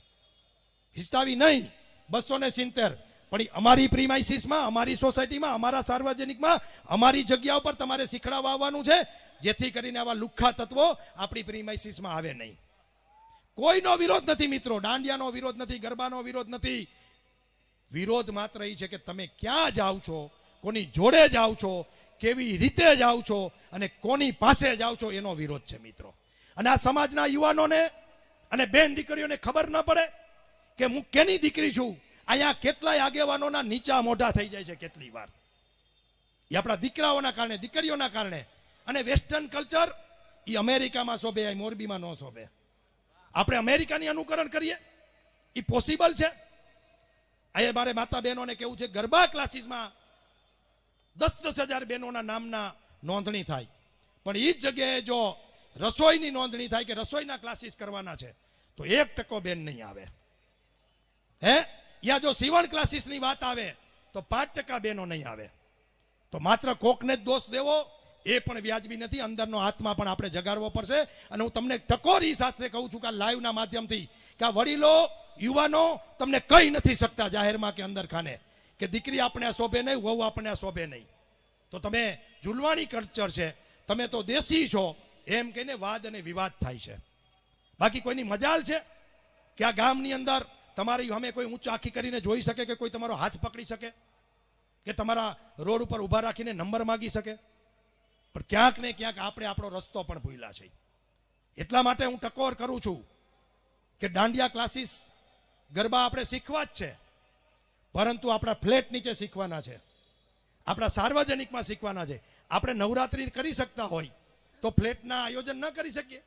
27 નહીં, 270. પણ અમારી પ્રીમાઇસીસમાં, અમારી સોસાયટીમાં, અમારા સાર્વજનિકમાં, અમારી જગ્યા ઉપર તમારે શીખડાવવા આવવાનું છે, જેથી કરીને આવા લુખ્ખા તત્વો આપણી પ્રીમાઇસીસમાં આવે નહીં. કોઈનો વિરોધ નથી મિત્રો, દાંડિયાનો વિરોધ નથી, ગરબાનો વિરોધ નથી. વિરોધ માત્ર એ છે કે તમે ક્યાં જાઓ છો, કોની જોડે જાઓ છો, કેવી રીતે જાઓ છો અને કોની પાસે જાઓ છો, એનો વિરોધ છે મિત્રો. અને આ સમાજના યુવાનોને અને બેન દીકરીઓને ખબર ન પડે કે હું કેની દીકરી છું. અહીંયા કેટલાય આગેવાનોના નીચા મોઢા થઈ જાય છે કેટલી વાર, એ આપણા દીકરાઓના કારણે, દીકરીઓના કારણે. અને વેસ્ટર્ન કલ્ચર એ અમેરિકામાં શોભે, એ મોરબીમાં ન શોભે. આપણે અમેરિકાની અનુકરણ કરીએ એ પોસિબલ છે? અહીંયા મારે માતા બહેનોને કેવું છે, ગરબા ક્લાસીસમાં 10,000 બહેનોના નામના નોંધણી થાય, પણ એ જ જગ્યાએ જો રસોઈની નોંધણી થાય કે રસોઈના ક્લાસીસ કરવાના છે તો 1% બેન નહીં આવે. હે, યા જો સીવણ ક્લાસીસની વાત આવે તો 5% બહેનો નહીં આવે. તો માત્ર કોકને જ દોષ દેવો એ પણ વ્યાજબી નથી. અંદરનો આત્મા પણ આપણે જગાડવો પડશે. અને હું તમને ટકોરી સાથે કહું છું કે લાઈવના માધ્યમથી કે આ વડીલો યુવાનો તમને કહી નથી શકતા જાહેરમાં કે અંદર ખાને કે દીકરી આપણે આ શોભે નહીં, વહુ આપણે આ શોભે નહીં. તો તમે જુલવાણી કલ્ચર છે, તમે તો દેશી છો એમ કહીને વાદ અને વિવાદ થાય છે. બાકી કોઈની મજાલ છે કે આ ગામની અંદર તમારી અમે કોઈ ઊંચ આંખી કરીને જોઈ શકે કે કોઈ તમારો હાથ પકડી શકે કે તમારા રોડ ઉપર ઊભા રાખીને નંબર માગી શકે? પણ ક્યાંક ને ક્યાંક આપણે આપણો રસ્તો પણ ભૂલ્યા છે. એટલા માટે હું ટકોર કરું છું કે દાંડિયા ક્લાસીસ ગરબા આપણે શીખવા જ છે, પરંતુ આપણા ફ્લેટ નીચે શીખવાના છે, આપણા સાર્વજનિકમાં શીખવાના છે. આપણે નવરાત્રિ કરી શકતા હોય તો ફ્લેટના આયોજન ન કરી શકીએ?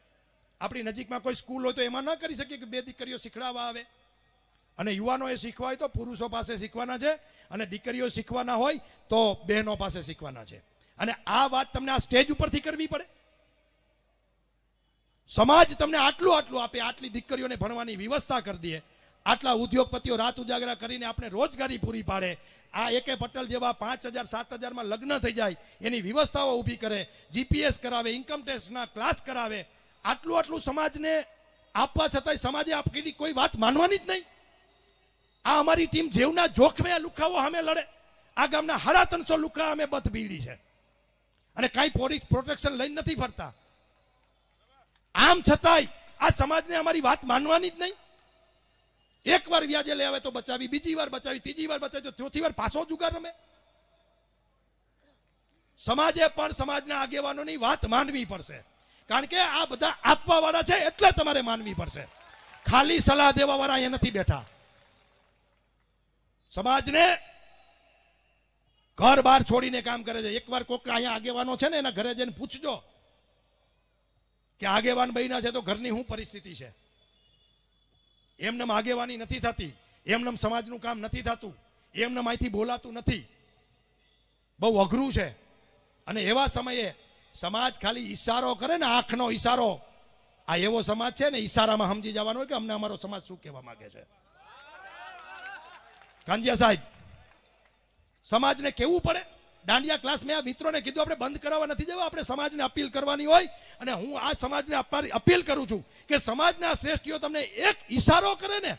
આપણી નજીકમાં કોઈ સ્કૂલ હોય તો એમાં ન કરી શકીએ કે 2 દીકરીઓ શીખડાવવા આવે? અને યુવાનોએ શીખવા હોય તો પુરુષો પાસે શીખવાના છે, અને દીકરીઓ શીખવાના હોય તો બહેનો પાસે શીખવાના છે. અને આ વાત તમને આ સ્ટેજ ઉપરથી કરવી પડે? સમાજ તમને આટલું આટલું આપે, આટલી દીકરીઓને ભણવાની વ્યવસ્થા કરી દે, આટલા ઉદ્યોગપતિઓ રાત ઉજાગરા કરીને આપણે રોજગારી પૂરી પાડે, આ એકે પટેલ જેવા 5,000 7,000 લગ્ન થઈ જાય એની વ્યવસ્થાઓ ઊભી કરે, જીપીએસ કરાવે, ઇન્કમ ટેક્સના ક્લાસ કરાવે, આટલું આટલું સમાજને આપવા છતાંય સમાજે આપણી કોઈ વાત માનવાની જ નહીં. આ અમારી ટીમ જેવના જોખમે આ લુખાઓ સામે લડે. આ ગામના 350 લુખા અમે બધ બીડી છે અને કાંઈ પોલીસ પ્રોટેક્શન લઈને નથી ફરતા. આમ છતાંય આ સમાજને અમારી વાત માનવાની જ નહીં. એકવાર વ્યાજે લઈ આવે તો બચાવી, બીજી વાર બચાવી, ત્રીજી વાર બચાવી, તો ચોથી વાર પાછો જુગાર રમે. સમાજે પણ સમાજના આગેવાનોની વાત માનવી પડશે, કારણ કે આ બધા આપવા વાળા છે એટલે તમારે માનવી પડશે. ખાલી સલાહ દેવા વાળા અહીંયા નથી બેઠા. સમાજને ઘર બહાર છોડીને કામ કરે છે. એકવાર કોક અહીંયા આગેવાનો છે ને એના ઘરે જઈને પૂછજો કે આગેવાન બન્યા છે તો ઘરની શું પરિસ્થિતિ છે. એમનેમ આગેવાની નથી થતી, એમનેમ સમાજનું કામ નથી થતું, એમનેમ અહીંથી બોલાતું નથી. બહુ અઘરું છે. અને એવા સમયે સમાજ ખાલી ઈશારો કરે ને, આંખનો ઈશારો, આ એવો સમાજ છે ને ઈશારામાં સમજી જવાનો હોય કે અમને અમારો સમાજ શું કહેવા માંગે છે. કાંજીયા સાહેબ, સમાજને કેવું પડે. દાંડિયા ક્લાસ મેં આ મિત્રોને કીધું આપણે બંધ કરાવવા નથી જવા, આપણે સમાજને અપીલ કરવાની હોય. અને હું આ સમાજને અપીલ કરું છું કે સમાજના શ્રેષ્ઠીઓ તમને એક ઈશારો કરે ને,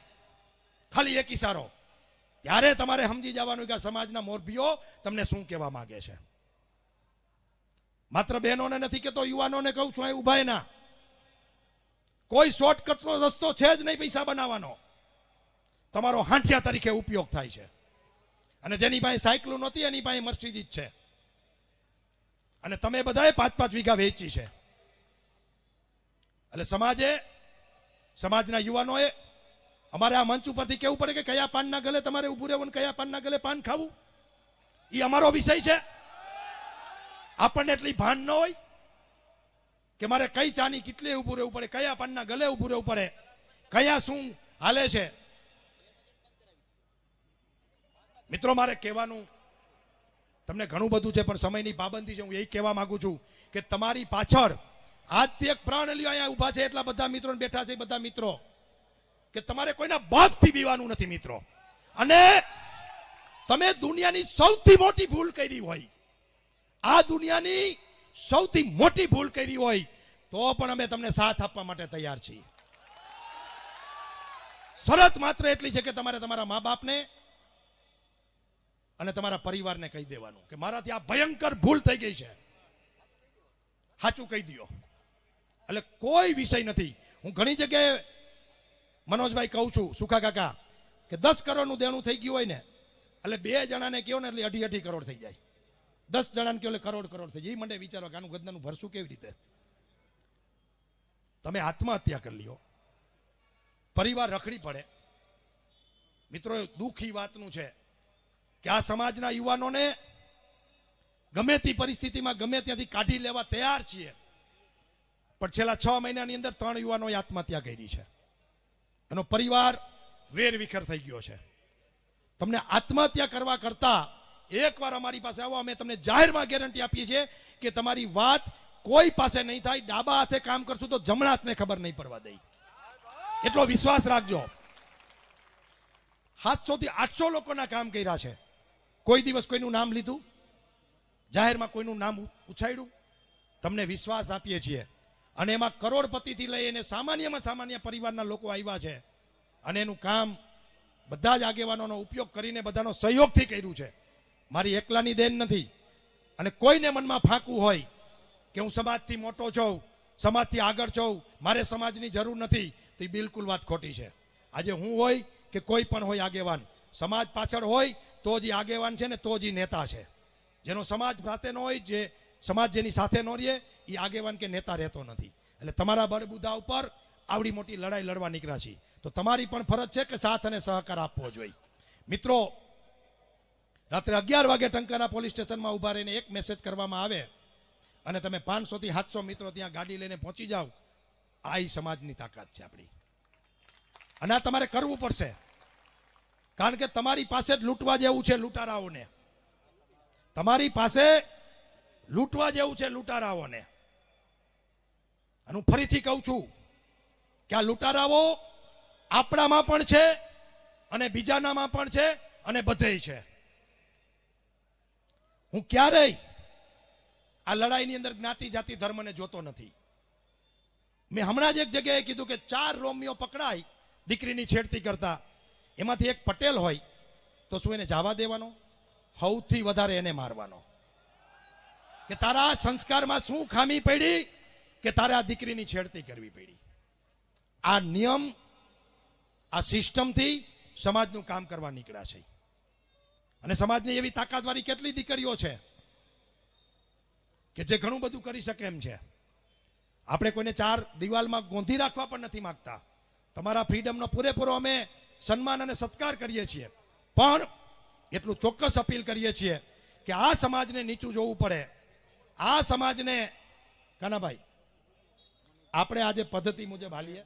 ખાલી એક ઈશારો, ત્યારે તમારે સમજી જવાનું કે સમાજના મોરબીઓ તમને શું કહેવા માંગે છે. માત્ર બહેનોને નથી કહેતો, યુવાનોને કહું છું, અહીં ઉભા એના કોઈ શોર્ટકટનો રસ્તો છે જ નહીં પૈસા બનાવવાનો. તમારો હાંઠિયા તરીકે ઉપયોગ થાય છે. અને જેની પાસે સાયકલ નહોતી એની પાસે મર્સિડીઝ છે, અને તમે બધાએ 5-5 વીઘા વેચી છે. એટલે સમાજે, સમાજના યુવાનોએ અમારે આ મંચ ઉપરથી કેવું પડે કે કયા પાનના ગલે તમારે ઊભું રહેવું, કયા પાનના ગલે પાન ખાવું, એ અમારો વિષય છે. આપણને એટલી ભાન ન હોય કે મારે કઈ ચાની કેટલી ઊભું રહેવું પડે, કયા પાનના ગલે ઊભું રહેવું પડે, કયા શું હાલે છે. મિત્રો, મારે કહેવાનું તમને ઘણું બધું છે, પણ સમયની પાબંદી છે. હું એ કહેવા માંગુ છું કે તમારી પાછળ આજથી એક પ્રાણ લ્યો અહીંયા ઊભા છે એટલા બધા મિત્રો બેઠા છે, બધા મિત્રો, કે તમારે કોઈના બાપથી બીવાનું નથી મિત્રો. અને તમે દુનિયાની સૌથી મોટી ભૂલ કરી હોય, આ દુનિયાની સૌથી મોટી ભૂલ કરી હોય તો પણ અમે તમને સાથ આપવા માટે તૈયાર છીએ. શરત માત્ર એટલી છે કે તમારે તમારા મા બાપને અને તમારા પરિવારને કહી દેવાનું કે મારાથી આ ભયંકર ભૂલ થઈ ગઈ છે, સાચું કહી દો. એટલે કોઈ વિષય નથી. હું ઘણી જગ્યાએ મનોજભાઈ કહું છું, સુખા કાકા, કે 10 કરોડનું દેણું થઈ ગયું હોય ને એટલે 2 જણાને કહો ને એટલે 2.5 કરોડ થઈ જાય. 10 જણાને કહો એટલે કરોડ થઈ જાય. એ મંડે વિચારો કે આનું ગદનાનું ભરશું કેવી રીતે. તમે આત્મહત્યા કરી લ્યો, પરિવાર રખડી પડે. મિત્રો, દુઃખ એ વાતનું છે કે આ સમાજના યુવાનોને ગમે તે પરિસ્થિતિમાં ગમે ત્યાંથી કાઢી લેવા તૈયાર છીએ, પણ છેલ્લા 6 મહિનાની અંદર 3 યુવાનોએ આત્મહત્યા કરી છે. એનો પરિવાર વેરવિખેર થઈ ગયો છે. તમને આત્મહત્યા કરવા કરતા એકવાર અમારી પાસે આવો, અમે તમને જાહેરમાં ગેરંટી આપીએ છીએ કે તમારી વાત કોઈ પાસે નહીં થાય. ડાબા હાથે કામ કરશું તો જમણા હાથને ખબર નહીં પડવા દઈ, એટલો વિશ્વાસ રાખજો. 700 થી 800 લોકોના કામ કર્યા છે. કોઈ દિવસ કોઈનું નામ લીધું? જાહેરમાં કોઈનું નામ ઉછાળ્યું? તમને વિશ્વાસ આપીએ છીએ અને એમાં કરોડપતિથી લઈ અને સામાન્યમાં સામાન્ય પરિવારના લોકો આવ્યા છે અને એનું કામ બધા જ આગેવાનોનો ઉપયોગ કરીને બધાનો સહયોગથી કર્યું છે. મારી એકલાની દેન નથી. અને કોઈને મનમાં ફાંકવું હોય કે હું સમાજથી મોટો છું, સમાજથી આગળ છું, મારે સમાજની જરૂર નથી, તો એ બિલકુલ વાત ખોટી છે. આજે હું હોય કે કોઈ પણ હોય આગેવાન, સમાજ પાછળ હોય તો જ આગેવાન છે ને તો જ નેતા છે. જેનો સમાજ સાથે ન હોય, જે સમાજ જેની સાથે ન રહે, એ આગેવાન કે નેતા રહેતો નથી. એટલે તમારા બળબુદ્ધા ઉપર આવડી મોટી લડાઈ લડવા નીકળ્યા છીએ, તો તમારી પણ ફરજ છે કે સાથ અને સહકાર આપવો જોઈએ. મિત્રો, રાત્રે 11 વાગે ટંકારા પોલીસ સ્ટેશનમાં ઉભા રહીને એક મેસેજ કરવામાં આવે અને તમે 500 થી 700 મિત્રો ત્યાં ગાડી લઈને પહોંચી જાઓ, આ ઈ સમાજની તાકાત છે આપણી. અને આ તમારે કરવું પડશે, કારણ કે તમારી પાસે જ લૂંટવા જેવું છે લૂંટારાઓને. તમારી પાસે લૂંટવા જેવું છે લૂંટારાઓને. અને હું ફરીથી કહું છું કે આ લૂંટારાઓ આપણામાં પણ છે અને બીજાનામાં પણ છે અને બધેય છે. હું ક્યારેય આ લડાઈની અંદર જ્ઞાતિ જાતિ ધર્મને જોતો નથી. મેં હમણાં જ એક જગ્યાએ કીધું કે 4 રોમિયો પકડાય દીકરીની છેડતી કરતા, એમાંથી એક પટેલ હોય તો શું એને જવા દેવાનો? સૌથી વધારે એને મારવાનો. કે તારા સંસ્કારમાં શું ખામી પડી કે તારે આ દીકરીની છેડતી કરવી પડી? આ નિયમ, આ સિસ્ટમથી સમાજનું કામ કરવા નીકળ્યા છે. અને સમાજની એવી તાકાતવાળી કેટલી દીકરીઓ છે કે જે ઘણું બધું કરી શકે એમ છે. આપણે કોઈને 4 દિવાલમાં ગોંધી રાખવા પણ નથી માંગતા. તમારા ફ્રીડમનો પૂરેપૂરો અમે સન્માન અને સત્કાર કરીએ છીએ, પણ એટલું ચોક્કસ અપીલ કરીએ છીએ કે આ સમાજને નીચું જોવું પડે. આ સમાજને, કાનાભાઈ, આપણે આજે પદ્ધતિ મુજબ હાલીએ.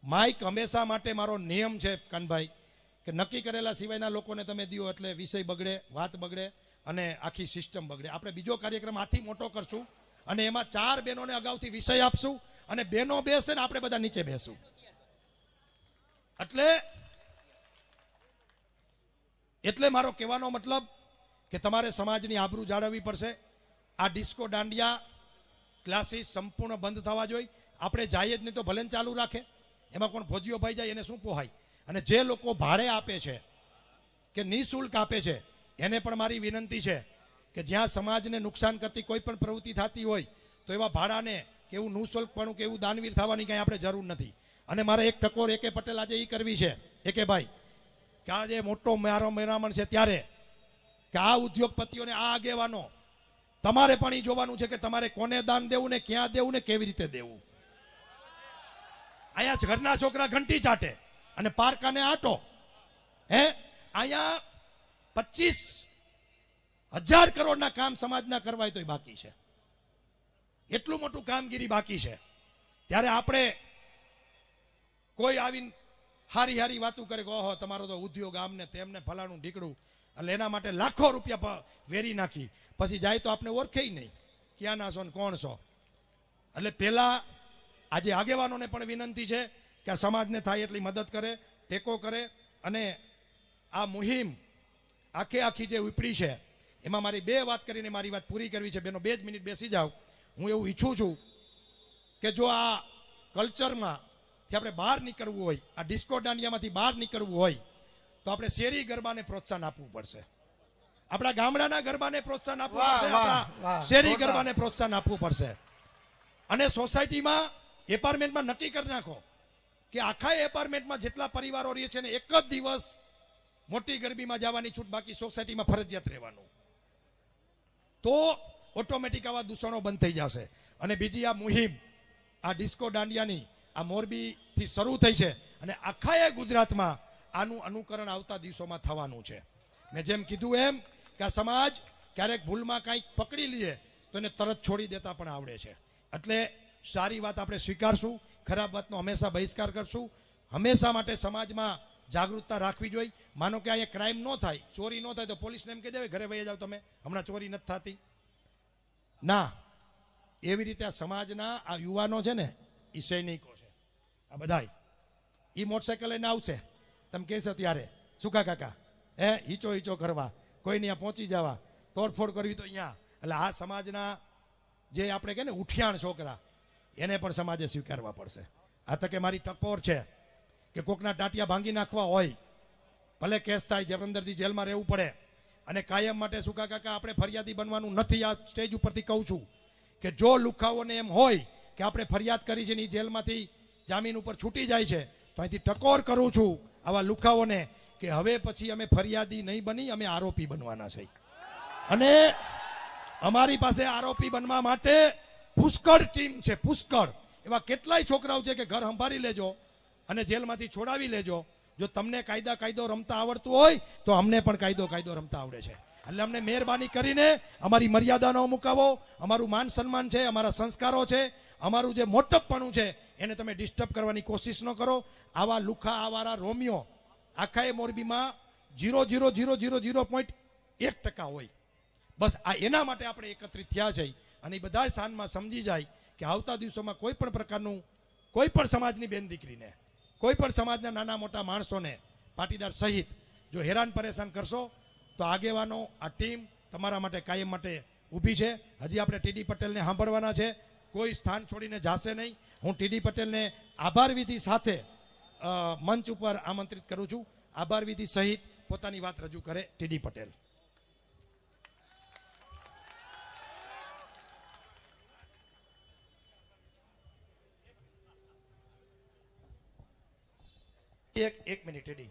માઇક હંમેશા માટે મારો નિયમ છે કાનભાઈ કે નક્કી કરેલા સિવાયના લોકોને તમે દિયો એટલે વિષય બગડે, વાત બગડે અને આખી સિસ્ટમ બગડે. આપણે બીજો કાર્યક્રમ આથી મોટો કરશું અને એમાં 4 બહેનોને અગાઉથી વિષય આપશું અને બહેનો બેસે ને આપણે બધા નીચે બેસું. એટલે મારો કહેવાનો મતલબ કે તમારે સમાજની આબરૂ જાળવવી પડશે. આ ડિસ્કો દાંડિયા ક્લાસીસ સંપૂર્ણ બંધ થવા જોઈએ. આપણે જાય જ નહીં તો ભલે ચાલુ રાખે, એમાં કોણ ભોજીઓ ભાઈ જાય એને શું પોહાય? અને જે લોકો ભાડે આપે છે કે નિઃશુલ્ક આપે છે, એને પણ મારી વિનંતી છે કે જ્યાં સમાજને નુકસાન કરતી કોઈ પણ પ્રવૃત્તિ થતી હોય તો એવા ભાડાને કે એવું નિઃશુલ્કપણું કે એવું દાનવીર થવાની કંઈ આપણે જરૂર નથી. અને મારે એક ટકોર એકે પટેલ આજે એ કરવી છે, એકે ભાઈ, કે આજે મોટો મારો મેરામણ છે ત્યારે કે આ ઉદ્યોગપતિઓને, આ આગેવાનો, તમારે પણ એ જોવાનું છે કે તમારે કોને દાન દેવું ને ક્યાં દેવું ને કેવી રીતે દેવું. અહીંયા ઘરના છોકરા ઘંટી ચાટે અને પારકાને આટો. અહીંયા 25,000 કરોડના કામ સમાજના કરવાય તોય બાકી છે. એટલું મોટું કામગીરી બાકી છે. ત્યારે આપણે કોઈ આવીને હારી હારી વાતો કરે કે ઓહો તમારો તો ઉદ્યોગ આમને તેમને ફલાણું ઢીકડું, એટલે એના માટે લાખો રૂપિયા વેરી નાખી પછી જાય તો આપણે ઓળખે નહીં ક્યાં ના છો ને કોણ છો. એટલે પેલા આજે આગેવાનોને પણ વિનંતી છે કે આ સમાજને થાય એટલી મદદ કરે, ટેકો કરે. અને આ મુહિમ આખી જે ઉપડી છે એમાં મારી 2 વાત કરીને મારી વાત પૂરી કરવી છે. બેનો 2 જ મિનિટ બેસી જાઓ. હું એવું ઈચ્છું છું કે જો આ કલ્ચરમાં આપણે બહાર નીકળવું હોય, આ ડિસ્કો દાંડિયામાંથી બહાર નીકળવું હોય તો આપણે શેરી ગરબાને પ્રોત્સાહન આપવું પડશે. આપણા ગામડાના ગરબાને પ્રોત્સાહન આપવું પડશે, આપણા શેરી ગરબાને પ્રોત્સાહન આપવું પડશે. અને સોસાયટીમાં, એપાર્ટમેન્ટમાં નક્કી કરી નાખો કે આખા એપાર્ટમેન્ટમાં જેટલા પરિવારો રહે છે ને એક જ દિવસ મોટી ગરબીમાં જવાની છૂટ, બાકી સોસાયટીમાં ફરજિયાત રહેવાનું. તો ઓટોમેટિક આવા દૂષણો બંધ થઈ જશે. અને બીજી આ મુહિમ, આ ડિસ્કો દાંડિયાની, આ મોરબીથી શરૂ થઈ છે અને આખા ગુજરાતમાં આનું અનુકરણ આવતા દિવસોમાં થવાનું છે. મેં જેમ કીધું એમ કે આ સમાજ ક્યારેક ભૂલમાં કંઈક પકડી લઈએ તો એને તરત છોડી દેતા પણ આવડે છે. એટલે સારી વાત આપણે સ્વીકારશું, ખરાબ વાતનો હંમેશા બહિષ્કાર કરશું. હંમેશા માટે સમાજમાં જાગૃતતા રાખવી જોઈએ. માનો કે અહીંયા ક્રાઇમ ન થાય, ચોરી ન થાય તો પોલીસને એમ કહી દેવાય ઘરે વહી જાવ તમે, હમણાં ચોરી નથી થતી. ના, એવી રીતે આ સમાજના આ યુવાનો છે ને એ સૈનિકો છે. આ બધાય એ મોટરસાઇકલ લઈને આવશે, તમે કહેશો ત્યારે સુકા કાકા હીચો હીચો કરવા, કોઈ ત્યાં પહોંચી જવા, તોડફોડ કરવી તો અહીંયા. એટલે આ સમાજના જે આપણે કહે ને ઉઠિયાણ છોકરા, એને પણ સમાજે સ્વીકારવા પડશે. આ તકે મારી ટકોર છે કે કોકના ટાંટિયા ભાંગી નાખવા હોય, ભલે કેસ થાય, જબરદસ્તી જેલમાં રહેવું પડે, અને કાયમ માટે સુકા કાકા આપણે ફરિયાદી બનવાનું નથી. આ સ્ટેજ ઉપરથી કહું છું કે જો લુખાઓને એમ હોય કે આપણે ફરિયાદ કરી છે ને એ જેલમાંથી જામીન ઉપર છૂટી જાય છે, તો અહીંથી ટકોર કરું છું આવા લુખાઓને કે હવે પછી અમે ફરિયાદી નહીં બની, અમે આરોપી બનવાના છે. અને અમારી પાસે આરોપી બનવા માટે પુષ્કળ ટીમ છે, પુષ્કળ. એવા કેટલાય છોકરાઓ છે કે ઘર સંભાળી લેજો અને જેલમાંથી છોડાવી લેજો. જો તમને કાયદો રમતા આવડતું હોય તો અમને પણ કાયદો રમતા આવડે છે. એટલે અમને મહેરબાની કરીને અમારી મર્યાદા ન મુકાવો. અમારું માન સન્માન છે, અમારા સંસ્કારો છે, અમારું જે મોટપણું છે એને તમે ડિસ્ટર્બ કરવાની કોશિશ ન કરો. આવા લુખા, આવારા રોમિયો આખા એ મોરબીમાં 0.000.1% હોય. બસ આ એના માટે આપણે એકત્રિત થયા છે. અને એ બધા સ્થાનમાં સમજી જાય કે આવતા દિવસોમાં કોઈ પણ પ્રકારનું, કોઈ પણ સમાજની બેન દીકરીને, કોઈ પણ સમાજના નાના મોટા માણસોને, પાટીદાર સહિત જો હેરાન પરેશાન કરશો તો આગેવાનો, આ ટીમ તમારા માટે કાયમ માટે ઊભી છે. હજી આપણે ટીડી પટેલને સાંભળવાના છે, કોઈ સ્થાન છોડીને જાશે નહીં. હું ટીડી પટેલને આભાર વિધિ સાથે મંચ ઉપર આમંત્રિત કરું છું. આભાર વિધિ સહિત પોતાની વાત રજૂ કરે ટીડી પટેલ. એક મિનિટ ટીડી.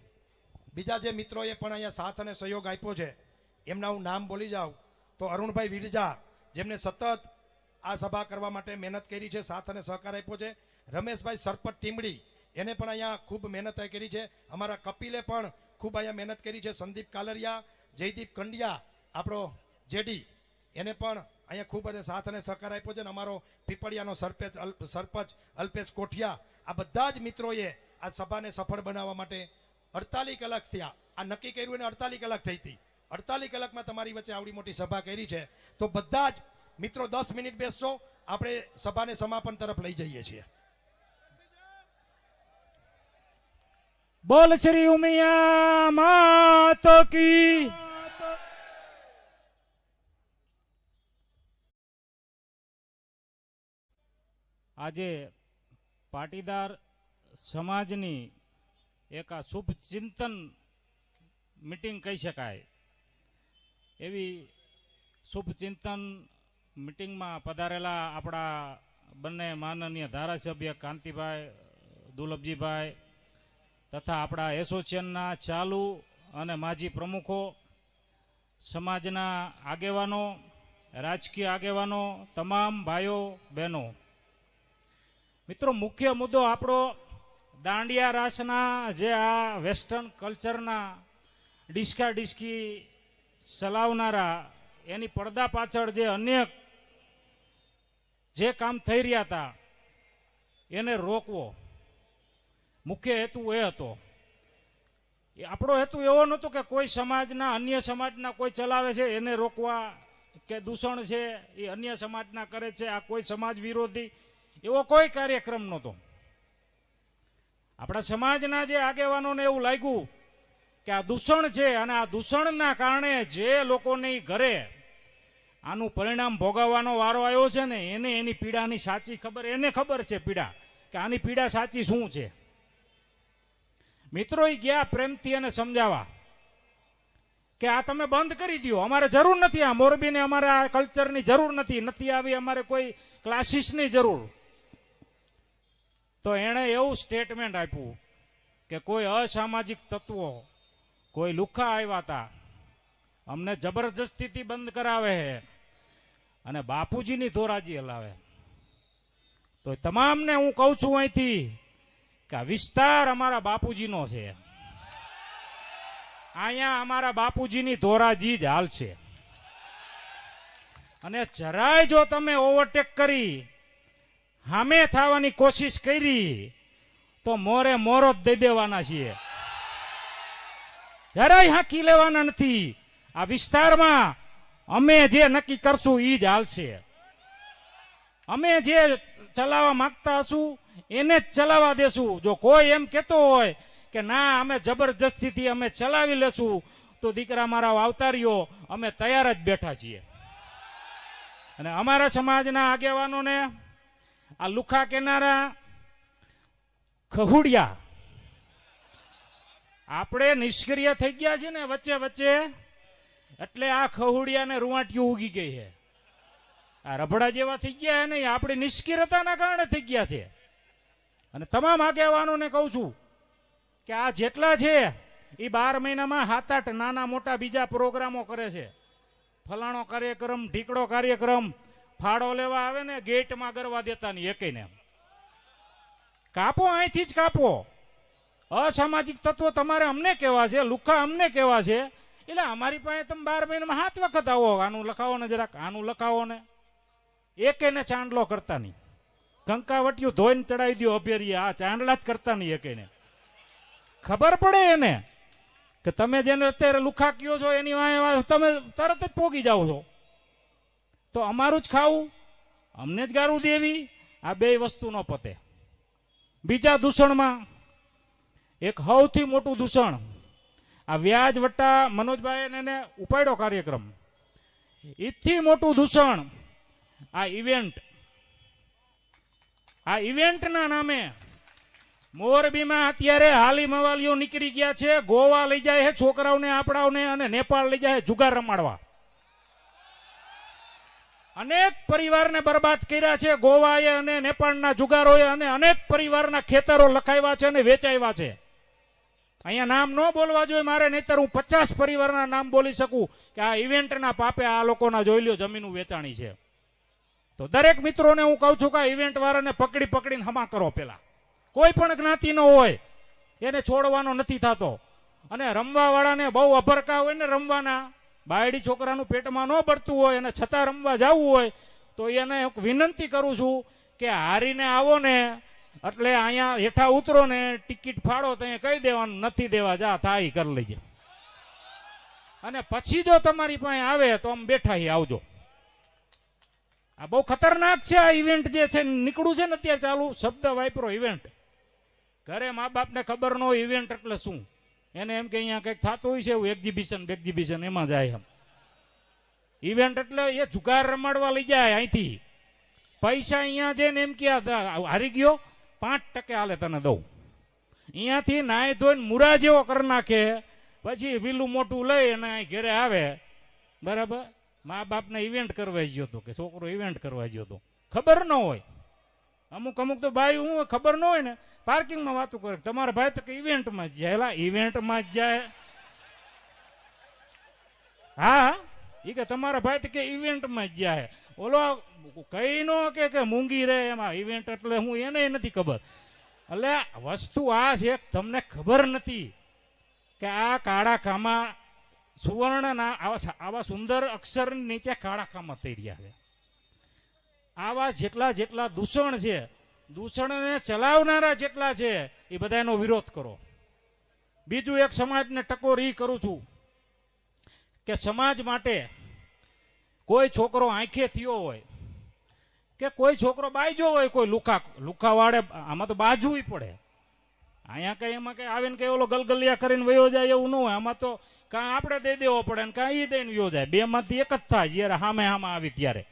બીજા જે મિત્રોએ પણ અહીંયા સાથ અને સહયોગ આપ્યો છે એમના હું નામ બોલી જાઉં તો અરુણભાઈ વિરજા, જેમને સતત આ સભા કરવા માટે મહેનત કરી છે, સાથ અને સહકાર આપ્યો છે. રમેશભાઈ સરપટ ટીમડી, એને પણ અહીંયા ખૂબ મહેનત કરી છે. અમારા કપિલે પણ ખૂબ અહીંયા મહેનત કરી છે. સંદીપ કાલરિયા, જયદીપ કંડિયા, આપણો જેડી, એને પણ અહીંયા ખૂબ અને સાથ અને સહકાર આપ્યો છે. અને અમારો પીપળિયાનો સરપંચ અલ્પેશ કોઠિયા, આ બધા જ મિત્રોએ આ સભાને સફળ બનાવવા માટે 48 કલાક થયા. આ નક્કી કર્યું એને 48 કલાક થઈ હતી. 48 કલાકમાં તમારી વચ્ચે આવડી મોટી સભા કરી છે. તો બધા જ મિત્રો 10 મિનિટ બેસશો, આપણે સભાને સમાપન તરફ લઈ જઈએ છીએ. બોલ શ્રી ઉમિયા માત કી. આજે પાટીદાર સમાજની એક આ શુભ ચિંતન મીટિંગ કહી શકાય એવી શુભ ચિંતન મીટિંગમાં પધારેલા આપણા બંને માનનીય ધારાસભ્ય કાંતિભાઈ, દુલભજીભાઈ તથા આપણા એસોસિએશનના ચાલુ અને માજી પ્રમુખો, સમાજના આગેવાનો, રાજકીય આગેવાનો, તમામ ભાઈઓ બહેનો, મિત્રો, મુખ્ય મુદ્દો આપણો દાંડિયા રાસના જે આ વેસ્ટર્ન કલ્ચરના ડિસ્કા ડિસ્કી ચલાવનારા, એની પડદા પાછળ જે અનેક જે કામ થઈ રહ્યા હતા એને રોકવો મુખ્ય હેતુ એ હતો. આપણો હેતુ એવો નહોતો કે કોઈ સમાજના, અન્ય સમાજના કોઈ ચલાવે છે એને રોકવા, કે દૂષણ છે એ અન્ય સમાજના કરે છે, આ કોઈ સમાજ વિરોધી એવો કોઈ કાર્યક્રમ નહોતો. આપણા સમાજના જે આગેવાનોને એવું લાગ્યું કે આ દૂષણ છે અને આ દૂષણના કારણે જે લોકોની ઘરે આનું પરિણામ ભોગવવાનો વારો આવ્યો છે ને, એને એની પીડાની સાચી ખબર, એને ખબર છે પીડા, કે આની પીડા સાચી શું છે. મિત્રો એ ગયા પ્રેમથી એને સમજાવવા કે આ તમે બંધ કરી દો, અમારે જરૂર નથી, આ મોરબીને અમારે આ કલ્ચરની જરૂર નથી આવી, અમારે કોઈ ક્લાસીસની જરૂર. તો એણે એવું સ્ટેટમેન્ટ આપ્યું કે કોઈ અસામાજિક તત્વો, કોઈ લુખા આવ્યા હતા, અમને જબરજસ્તીથી બંધ કરાવે છે અને બાપુજીની ધોરાજી હલાવે. તો તમામને હું કહું છું અહીંથી કે આ વિસ્તાર અમારા બાપુજીનો છે, અહીંયા અમારા બાપુજીની ધોરાજી જ હાલશે. અને જરાય જો તમે ઓવરટેક કરી સામે થવાની કોશિશ કરી તો મોરે મોરો જ દઈ દેવાના છીએ, જરાય હાંકી લેવાના નથી. આ વિસ્તારમાં અમે જે નક્કી કરશું એ જ હાલશે. અમે જે ચલાવવા માંગતા હશું એને જ ચલાવવા દેશું. જો કોઈ એમ કહેતો હોય કે ના અમે જબરજસ્તીથી અમે ચલાવી લેશું, તો દીકરા મારા વાવતારીઓ અમે તૈયાર જ બેઠા છીએ. અને અમારા સમાજના આગેવાનોને આ લુખા કેનારા ખહુડિયા આપણે નિષ્ક્રિય થઈ ગયા છે ને વચ્ચે વચ્ચે, એટલે આ ખહુડિયાને રૂવાટીઓ ઉગી ગઈ છે. આ રભડા જેવા થઈ ગયા નહીં, આપણી નિષ્ક્રિયતાના કારણે થઈ ગયા છે. અને તમામ આગેવાનોને કહું છું કે આ જેટલા છે એ 12 મહિનામાં 7-8 નાના મોટા બીજા પ્રોગ્રામો કરે છે. ફલાણો કાર્યક્રમ, ઢીકડો કાર્યક્રમ, ફાળો લેવા આવે ને ગેટમાં ગરવા દેતા નહીં એકેયને. કાપો, અહીંથી જ કાપો. અસામાજિક તત્વો તમારે અમને કહેવા છે, લુખા અમને કહેવા છે, એટલે અમારી પાસે તમે 12 મહિનામાં 7 વખત આવો. આનું લખાવો ને જરાક, આનું લખાવો ને. એકેને ચાંદલો કરતા નહીં. કંકાવટિયું ધોઈને ચડાવી દો અભેરીએ, આ ચાંદલા જ કરતા નહીં એકેને. ખબર પડે એને કે તમે જેને અત્યારે લુખા કયો છો એની વાંહે તમે તરત જ પોગી જાઓ છો. તો અમારું જ ખાવું, અમને જ ગારું દેવી, આ બે વસ્તુ ન પતે. બીજા દૂષણમાં એક સૌથી મોટું દૂષણ, આ વ્યાજ વટ્ટા મનોજભાઈ એને ઉપાડ્યો કાર્યક્રમ. એથી મોટું દૂષણ આ ઇવેન્ટ. આ ઇવેન્ટના નામે મોરબીમાં અત્યારે હાલી મવાલીઓ નીકળી ગયા છે. ગોવા લઈ જાય છે છોકરાઓને આપણાઓને, અને નેપાળ લઈ જાય જુગાર રમાડવા. અનેક પરિવારને બરબાદ કર્યા છે ગોવાએ અને નેપાળના જુગારોએ, અને અનેક પરિવારના ખેતરો લખાવ્યા છે અને વેચાવ્યા છે. અહીંયા નામ ન બોલવા જોઈએ મારે, નહીતર હું 50 પરિવારના નામ બોલી શકું કે આ ઇવેન્ટના પાપે આ લોકોના જોઈ લ્યો જમીનું વેચાણી છે. તો દરેક મિત્રોને હું કહું છું કે આ ઇવેન્ટ વાળાને પકડીને હમા કરો. પેલા કોઈ પણ જ્ઞાતિનો હોય એને છોડવાનો નથી થતો. અને રમવા વાળાને બહુ અભરકા હોય ને રમવાના, બાયડી છોકરાનું પેટમાં ન પડતું હોય અને છતાં રમવા જવું હોય, તો એને વિનંતી કરું છું કે હારીને આવો ને એટલે અહીંયા હેઠા ઉતરો ને ટિકિટ ફાળો તો કહી દેવાનું નથી દેવા, જા થાય કરી લેજે. અને પછી જો તમારી પાસે આવે તો આમ બેઠા આવજો. આ બહુ ખતરનાક છે આ ઇવેન્ટ જે છે નીકળું છે ને અત્યારે ચાલુ શબ્દ વાપરો ઇવેન્ટ. ઘરે મા બાપને ખબર ન હોય ઇવેન્ટ એટલે શું, એને એમ કે અહીંયા કંઈક થતું હોય છે એવું એક્ઝિબિશન એમાં જાય. એમ ઇવેન્ટ એટલે એ જુગાર રમાડવા લઈ જાય અહીંથી. પૈસા અહીંયા જઈને એમ કે હારી ગયો 5% હાલે તને દઉં. અહીંયાથી નાય ધોઈને મુરા જેવો કરી નાખે, પછી વિલું મોટું લઈ અને અહીં ઘરે આવે. બરાબર, મા બાપને ઇવેન્ટ કરવા ગયો હતો કે છોકરો ઇવેન્ટ કરવા ગયો હતો, ખબર ન હોય. અમુક તો ભાઈ હું ખબર ન હોય ને પાર્કિંગમાં વાતું કરે, તમારા ભાઈ તો કે ઇવેન્ટમાં જ જાય. એલા ઇવેન્ટમાં જ જાય? હા, એ કે તમારા ભાઈ તો કે ઇવેન્ટમાં જ જાય. ઓલો કઈ નો કે મૂંગી રહે એમાં ઇવેન્ટ એટલે હું એને નથી ખબર. એટલે વસ્તુ આ છે, તમને ખબર નથી કે આ કાળા ખામા સુવર્ણના આવા સુંદર અક્ષર નીચે કાળા ખામા થઈ રહ્યા છે. આવા જેટલા દૂષણ છે, દૂષણને ચલાવનારા જેટલા છે એ બધાનો વિરોધ કરો. બીજું એક સમાજને ટકોર એ કરું છું કે સમાજ માટે કોઈ છોકરો આંખે થયો હોય કે કોઈ છોકરો બાજ્યો હોય, કોઈ લુખા વાળે, આમાં તો બાજવું પડે. અહીંયા કઈ એમાં કઈ આવે ને કઈ ઓલો ગલગલિયા કરીને વયો જાય એવું ન હોય. આમાં તો કાં આપણે દઈ દેવો પડે ને કાં એ દઈને વયો જાય. બે માંથી એક જ થાય જ્યારે સામે આવી ત્યારે.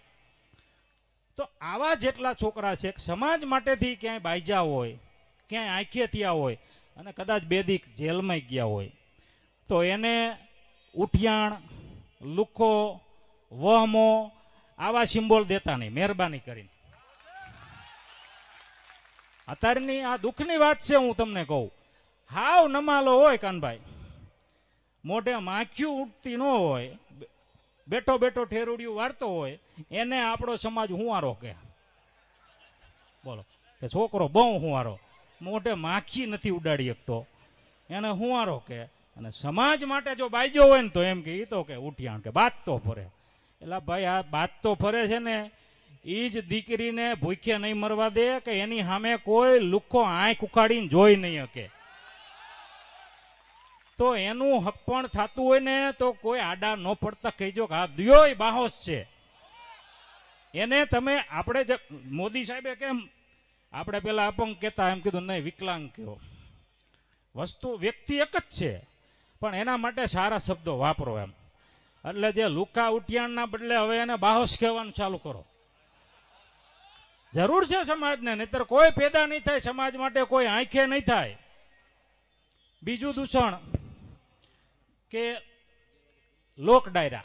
તો આવા જેટલા છોકરા છે સમાજ માટેથી ક્યાંય બાજ્યા હોય, ક્યાંય આંખે થયા હોય અને કદાચ બેદી જેલમાં ગયા હોય, તો એને ઉઠિયાણ, લુખો, વહમો આવા સિમ્બોલ દેતા નહીં, મહેરબાની કરીને. અત્યારની આ દુઃખની વાત છે, હું તમને કહું. હાવ નમાલો હોય કાનભાઈ, મોઢે માખીયું ઉઠતી ન હોય, બેઠો ઠેરુડિયું વાળતો હોય, એને આપણો સમાજ હુંવારો કે. બોલો કે છોકરો બહુ હુંવારો, મોઢે માખી નથી ઉડાડી શકતો, એને હુંવારો કે. અને સમાજ માટે જો બાજ્યો હોય ને તો એમ કે એ તો કે ઉઠિયાણ કે બાત તો ફરે. એટલે ભાઈ આ બાત તો ફરે છે ને, એ જ દીકરીને ભૂખ્યા નહીં મરવા દે કે એની સામે કોઈ લુખ્ખો આંખ ઉખાડીને જોઈ નહીં શકે. તો એનું હક પણ થતું હોય ને તો કોઈ આડા ન પડતા કહીજો કે આ દિયો બાહોશ છે. એને તમે આપણે મોદી સાહેબે કેમ આપણે પેલા અપંગ કહેતા, એમ કીધું નહીં વિકલાંગ કયો. વસ્તુ વ્યક્તિ એક જ છે, પણ એના માટે સારા શબ્દો વાપરો એમ. એટલે જે લુકા ઉઠિયાણના બદલે હવે એને બાહોશ કહેવાનું ચાલુ કરો. જરૂર છે સમાજને, નહીતર કોઈ પેદા નહીં થાય સમાજ માટે, કોઈ આંખે નહીં થાય. બીજું દૂષણ કે લોક ડાયરા.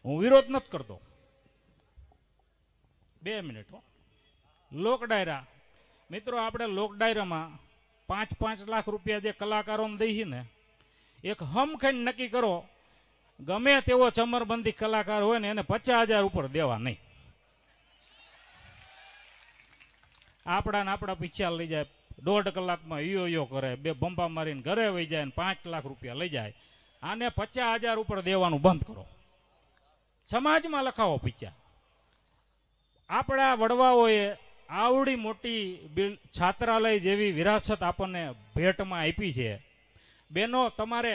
હું વિરોધ નથી કરતો, 2 મિનિટ હો. લોક ડાયરા મિત્રો, આપણે લોક ડાયરામાં 5-5 લાખ રૂપિયા જે કલાકારોને દઈએ ને, એક હમ ખાઈને નક્કી કરો, ગમે તેવો ચમરબંધી કલાકાર હોય ને એને 50,000 ઉપર દેવા નહીં. આપણા પીછા લઈ જાય, 1.5 કલાકમાં યો કરે, 2 બંબા મારીને ઘરે વહી જાય ને 5 લાખ રૂપિયા લઈ જાય. આને 50,000 ઉપર દેવાનું બંધ કરો. સમાજમાં લખાવો પીછા. આપણા વડવાઓએ આવડી મોટી છાત્રાલય જેવી વિરાસત આપણને ભેટમાં આપી છે. બેનો, તમારે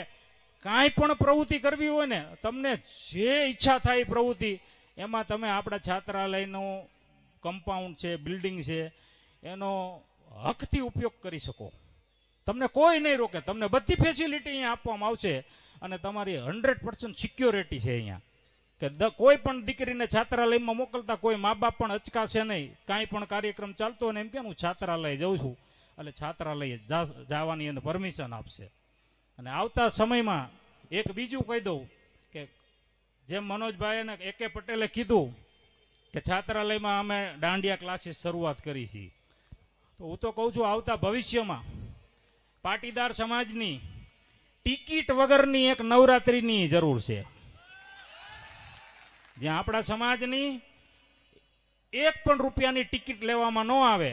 કાંઈ પણ પ્રવૃત્તિ કરવી હોય ને, તમને જે ઈચ્છા થાય એ પ્રવૃત્તિ, એમાં તમે આપણા છાત્રાલયનું કમ્પાઉન્ડ છે, બિલ્ડિંગ છે, એનો હકથી ઉપયોગ કરી શકો. તમને કોઈ નહીં રોકે. તમને બધી ફેસિલિટી અહીંયા આપવામાં આવશે અને તમારી 100% સિક્યોરિટી છે અહીંયા. કે કોઈ પણ દીકરીને છાત્રાલયમાં મોકલતા કોઈ મા બાપ પણ અચકાશે નહીં. કાંઈ પણ કાર્યક્રમ ચાલતો હોય ને એમ કે હું છાત્રાલય જાઉં છું, એટલે છાત્રાલય જવાની એને પરમિશન આપશે. અને આવતા સમયમાં એક બીજું કહી દઉં કે જેમ મનોજભાઈ અને AK પટેલે કીધું કે છાત્રાલયમાં અમે દાંડિયા ક્લાસીસ શરૂઆત કરી છે, તો હું તો કહું છું આવતા ભવિષ્યમાં પાટીદાર સમાજની ટિકિટ વગરની એક નવરાત્રિની જરૂર છે, જ્યાં આપણા સમાજની 1 પણ રૂપિયાની ટિકિટ લેવામાં ન આવે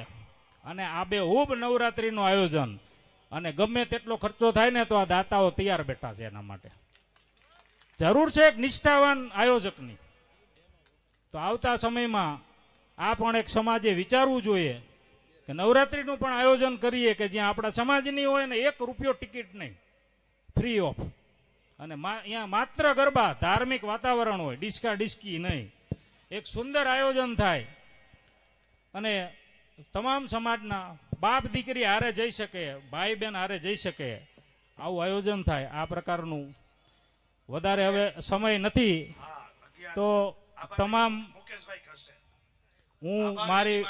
અને આ બેહૂબ નવરાત્રિનું આયોજન, અને ગમે તેટલો ખર્ચો થાય ને તો આ દાતાઓ તૈયાર બેઠા છે એના માટે. જરૂર છે એક નિષ્ઠાવાન આયોજકની. તો આવતા સમયમાં આ પણ એક સમાજે વિચારવું જોઈએ કે નવરાત્રિનું પણ આયોજન કરીએ કે જ્યાં આપણા સમાજની હોય ને 1 રૂપિયો ટિકિટ નહીં, ફ્રી ઓફ. અને અહીંયા માત્ર ગરબા, ધાર્મિક વાતાવરણ હોય, ડિસ્કા ડિસ્કી નહીં. એક સુંદર આયોજન થાય અને તમામ સમાજના બાપ દીકરી હારે જઈ શકે, ભાઈ બહેન હારે જઈ શકે, આવું આયોજન થાય. આ પ્રકારનું વધારે હવે સમય નથી, તો તમામ હું મારી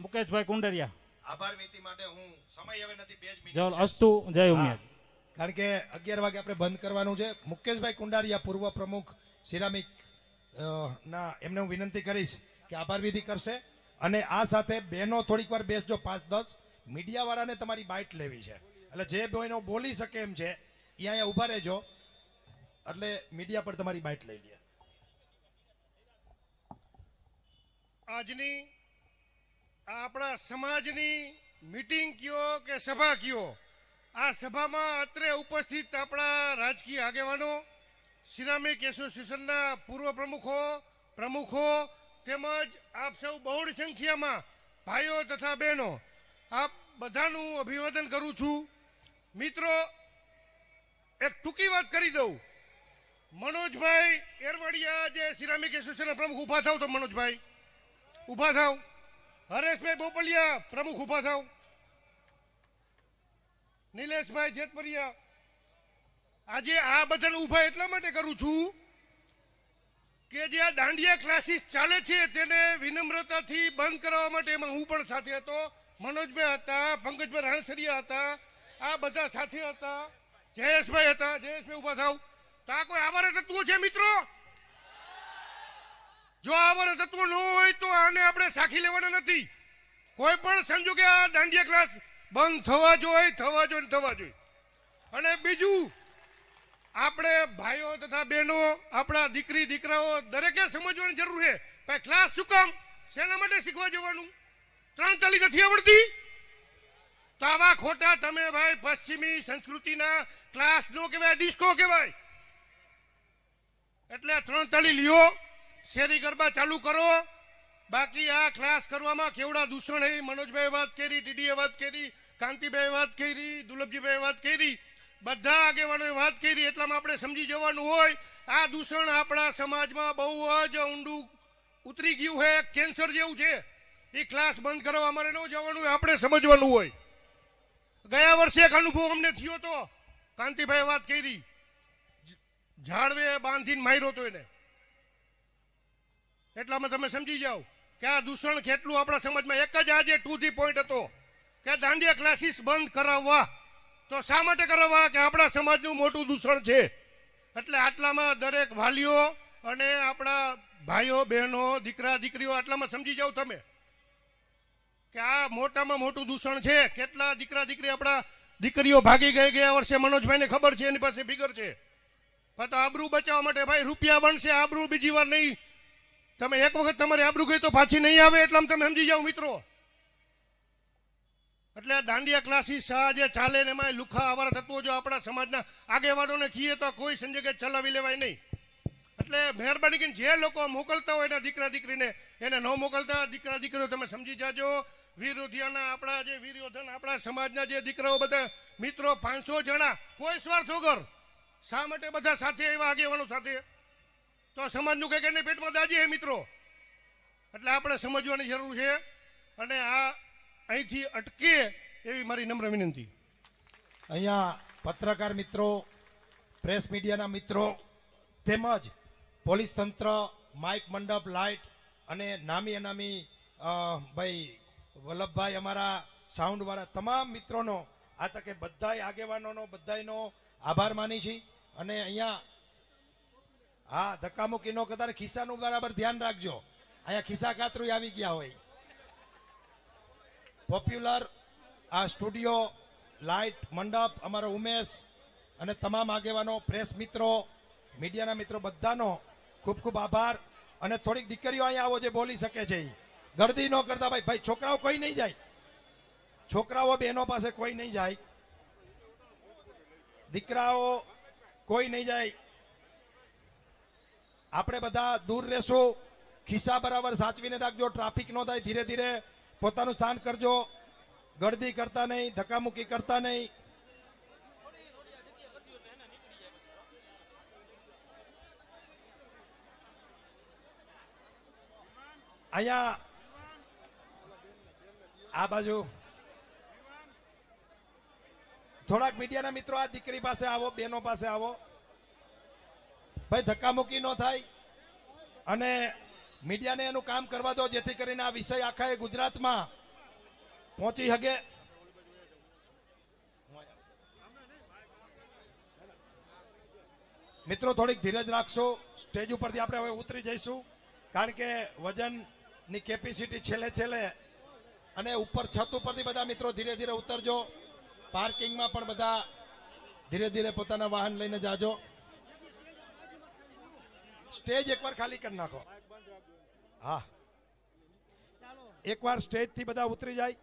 મુકેશભાઈ કુંડરિયા આભાર વિધિ માટે હું સમય હવે નથી, 2 જ મિનિટ જય અસ્તુ, જય ઉમેદ. કારણ કે 11 વાગે આપણે બંધ કરવાનું છે. મુકેશભાઈ કુંડારિયા, પૂર્વ પ્રમુખ સિરામિક ના, એમને હું વિનંતી કરીશ કે આભાર વિધિ કરશે. અને આ સાથે બહેનો થોડીક વાર બેસજો, 5-10 મીડિયાવાળાને તમારી બાઇટ લેવી છે, એટલે જે બહેનો બોલી શકે એમ છે એ અહીંયા ઊભા રહેજો, એટલે મીડિયા પર તમારી બાઇટ લઈ લે. આજની આપણા સમાજની મીટિંગ કયો કે સભા કયો, આ સભામાં અત્રે ઉપસ્થિત આપણા રાજકીય આગેવાનો, સિરામિક એસોસિએશનના પૂર્વ પ્રમુખો તેમજ આપ સૌ બહોળી સંખ્યામાં ભાઈઓ તથા બહેનો, આપ બધાનું અભિવાદન કરું છું. મિત્રો, એક ટૂંકી વાત કરી દઉં. મનોજભાઈ એરવડિયા જે સિરામિક એસોસિએશનના પ્રમુખ, ઊભા થાવ તો મનોજભાઈ ઊભા થાવ. હરેશભાઈ બોપલિયા પ્રમુખ ઊભા થાવ. નિલેશભાઈ જેતપરિયા. આજે આ બધાને ઊભા એટલા માટે કરું છું કે જે આ દાંડિયા ક્લાસીસ ચાલે છે તેને વિનમ્રતાથી બંધ કરવા માટે એમાં હું પણ સાથે હતો, મનોજભાઈ હતા, પંકજભાઈ રાણસરિયા હતા, આ બધા સાથે હતા, જયેશભાઈ હતા. જયેશભાઈ ઊભા થાવ. તો આ કોઈ આવારા તત્વો છે મિત્રો? જો આવારા તત્વો ન હોય તો આને આપણે સાખી લેવાના નથી. કોઈ પણ સંજોગે આ દાંડિયા ક્લાસ બંધ થવા જોઈએ. અને બીજું, આપણે ભાઈઓ તથા બહેનો, આપણા દીકરી દીકરાઓ દરેકે સમજવાની જરૂર છે. ભાઈ ક્લાસ શું કામ, શેના માટે શીખવા જવાનું? 3 તાલી નથી આવડતી તો આવા ખોટા તમે ભાઈ પશ્ચિમી સંસ્કૃતિના ક્લાસ નો કહેવાય, ડિસ્કો કહેવાય. એટલે 3 તાળી લ્યો, શેરી ગરબા ચાલુ કરો. બાકી આ ક્લાસ કરવામાં કેવડા દૂષણ હે. મનોજભાઈ વાત કરી, ટીડીએ વાત કરી, કાંતિભાઈ વાત કરી, દુર્લભજીભાઈ વાત કરી, બધા આગેવાનોએ વાત કરી. એટલામાં આપણે સમજી જવાનું હોય આ દૂષણ આપણા સમાજમાં બહુ જ ઊંડું ઉતરી ગયું છે, કેન્સર જેવું છે. એ ક્લાસ બંધ કરવા અમારે ન જવાનું હોય, આપણે સમજવાનું હોય. ગયા વર્ષે એક અનુભવ અમને થયો હતો કાંતિભાઈ વાત કરી, ઝાડવે બાંધીને માર્યો તો એને. એટલામાં તમે સમજી જાઓ કે આ દૂષણ કેટલું આપણા સમાજમાં. એક જ આજે ટુ ધી પોઈન્ટ હતો કે દાંડિયા ક્લાસીસ બંધ કરાવવા. તો શા માટે કરાવવા? કે આપણા સમાજનું મોટું દૂષણ છે. એટલે આટલામાં દરેક વાલીઓ અને આપણા ભાઈઓ બહેનો દીકરા દીકરીઓ આટલામાં સમજી જાઓ તમે કે આ મોટામાં મોટું દૂષણ છે. કેટલા દીકરા દીકરી આપણા દીકરીઓ ભાગી ગઈ ગયા વર્ષે. મનોજભાઈને ખબર છે, એની પાસે ફિગર છે. પણ આબરૂ બચાવવા માટે ભાઈ રૂપિયા બનશે, આબરૂ બીજી વાર નહીં. તમે એક વખત તમારી આબરૂ ગઈ તો પાછી નહીં આવે. એટલામાં તમે સમજી જાઓ મિત્રો. એટલે દાંડિયા ક્લાસીસ જે ચાલે ને એમાં લુખા આવારા તત્વો જો આપણા સમાજના આગેવાનોને કહીએ તો કોઈ સંજોગે ચલાવી લેવાય નહીં. એટલે મહેરબાની કરીને જે લોકો મોકલતા હોય એના દીકરા દીકરીને એને ન મોકલતા. દીકરા દીકરીઓ તમે સમજી જાજો. વિરોધિયાના આપણા જે વિરોધન આપણા સમાજના જે દીકરાઓ બધા મિત્રો 500 જણા કોઈ સ્વાર્થ વગર શા માટે બધા સાથે એવા આગેવાનો સાથે? તો સમાજનું કંઈક એને પેટમાં દાજી હે મિત્રો. એટલે આપણે સમજવાની જરૂર છે. અને આ અહીંથી અટકે એવી મારી નમ્ર વિનંતી. અહીંયા પત્રકાર મિત્રો, પ્રેસ મીડિયાના મિત્રો તેમજ પોલીસ તંત્ર, માઇક મંડપ, લાઇટ અને નામી અનામી ભાઈ વલ્લભભાઈ અમારા સાઉન્ડ વાળા તમામ મિત્રોનો આ તકે બધાય આગેવાનોનો બધાયનો આભાર માની છીએ. અને અહીંયા હા ધક્કામુક્કી ન કરતા ખિસ્સાનું બરાબર ધ્યાન રાખજો. અહીંયા ખિસ્સા કાતરું આવી ગયા હોય. પોપ્યુલર આ સ્ટુડિયો, લાઇટ મંડપ, અમારો ઉમેશ અને તમામ આગેવાનો, પ્રેસ મિત્રો, મીડિયાના મિત્રો બધાનો ખૂબ ખૂબ આભાર. અને થોડીક દીકરીઓ અહીંયા આવો જે બોલી શકે છે. ગળદી ન કરતા ભાઈ. ભાઈ છોકરાઓ કોઈ નહીં જાય, છોકરાઓ બહેનો પાસે કોઈ નહીં જાય, દીકરાઓ કોઈ નહીં જાય. આપણે બધા દૂર રહેશું. ખિસ્સા બરાબર સાચવીને રાખજો. ટ્રાફિક ન થાય. ધીરે ધીરે પોતાનું સ્થાન કરજો. ગળદી કરતા નહીં, ધક્કામુક્કી કરતા નહીં. અહીંયા આ બાજુ થોડાક મીડિયાના મિત્રો આ દીકરી પાસે આવો, બહેનો પાસે આવો. ભાઈ ધક્કામુક્કી ન થાય અને મીડિયાને એનું કામ કરવા દો, જેથી કરીને આ વિષય આખા ગુજરાતમાં પહોંચી શકે. મિત્રો થોડીક ધીરજ રાખશો. સ્ટેજ ઉપરથી આપણે હવે ઉતરી જઈશું, કારણ કે વજનની કેપેસિટી છેલ્લે છેલ્લે. અને ઉપર છત ઉપરથી બધા મિત્રો ધીરે ધીરે ઉતરજો. પાર્કિંગમાં પણ બધા ધીરે ધીરે પોતાના વાહન લઈને જાજો. સ્ટેજ એકવાર ખાલી કરી નાખો. હા, એકવાર સ્ટેજથી બધા ઉતરી જાય.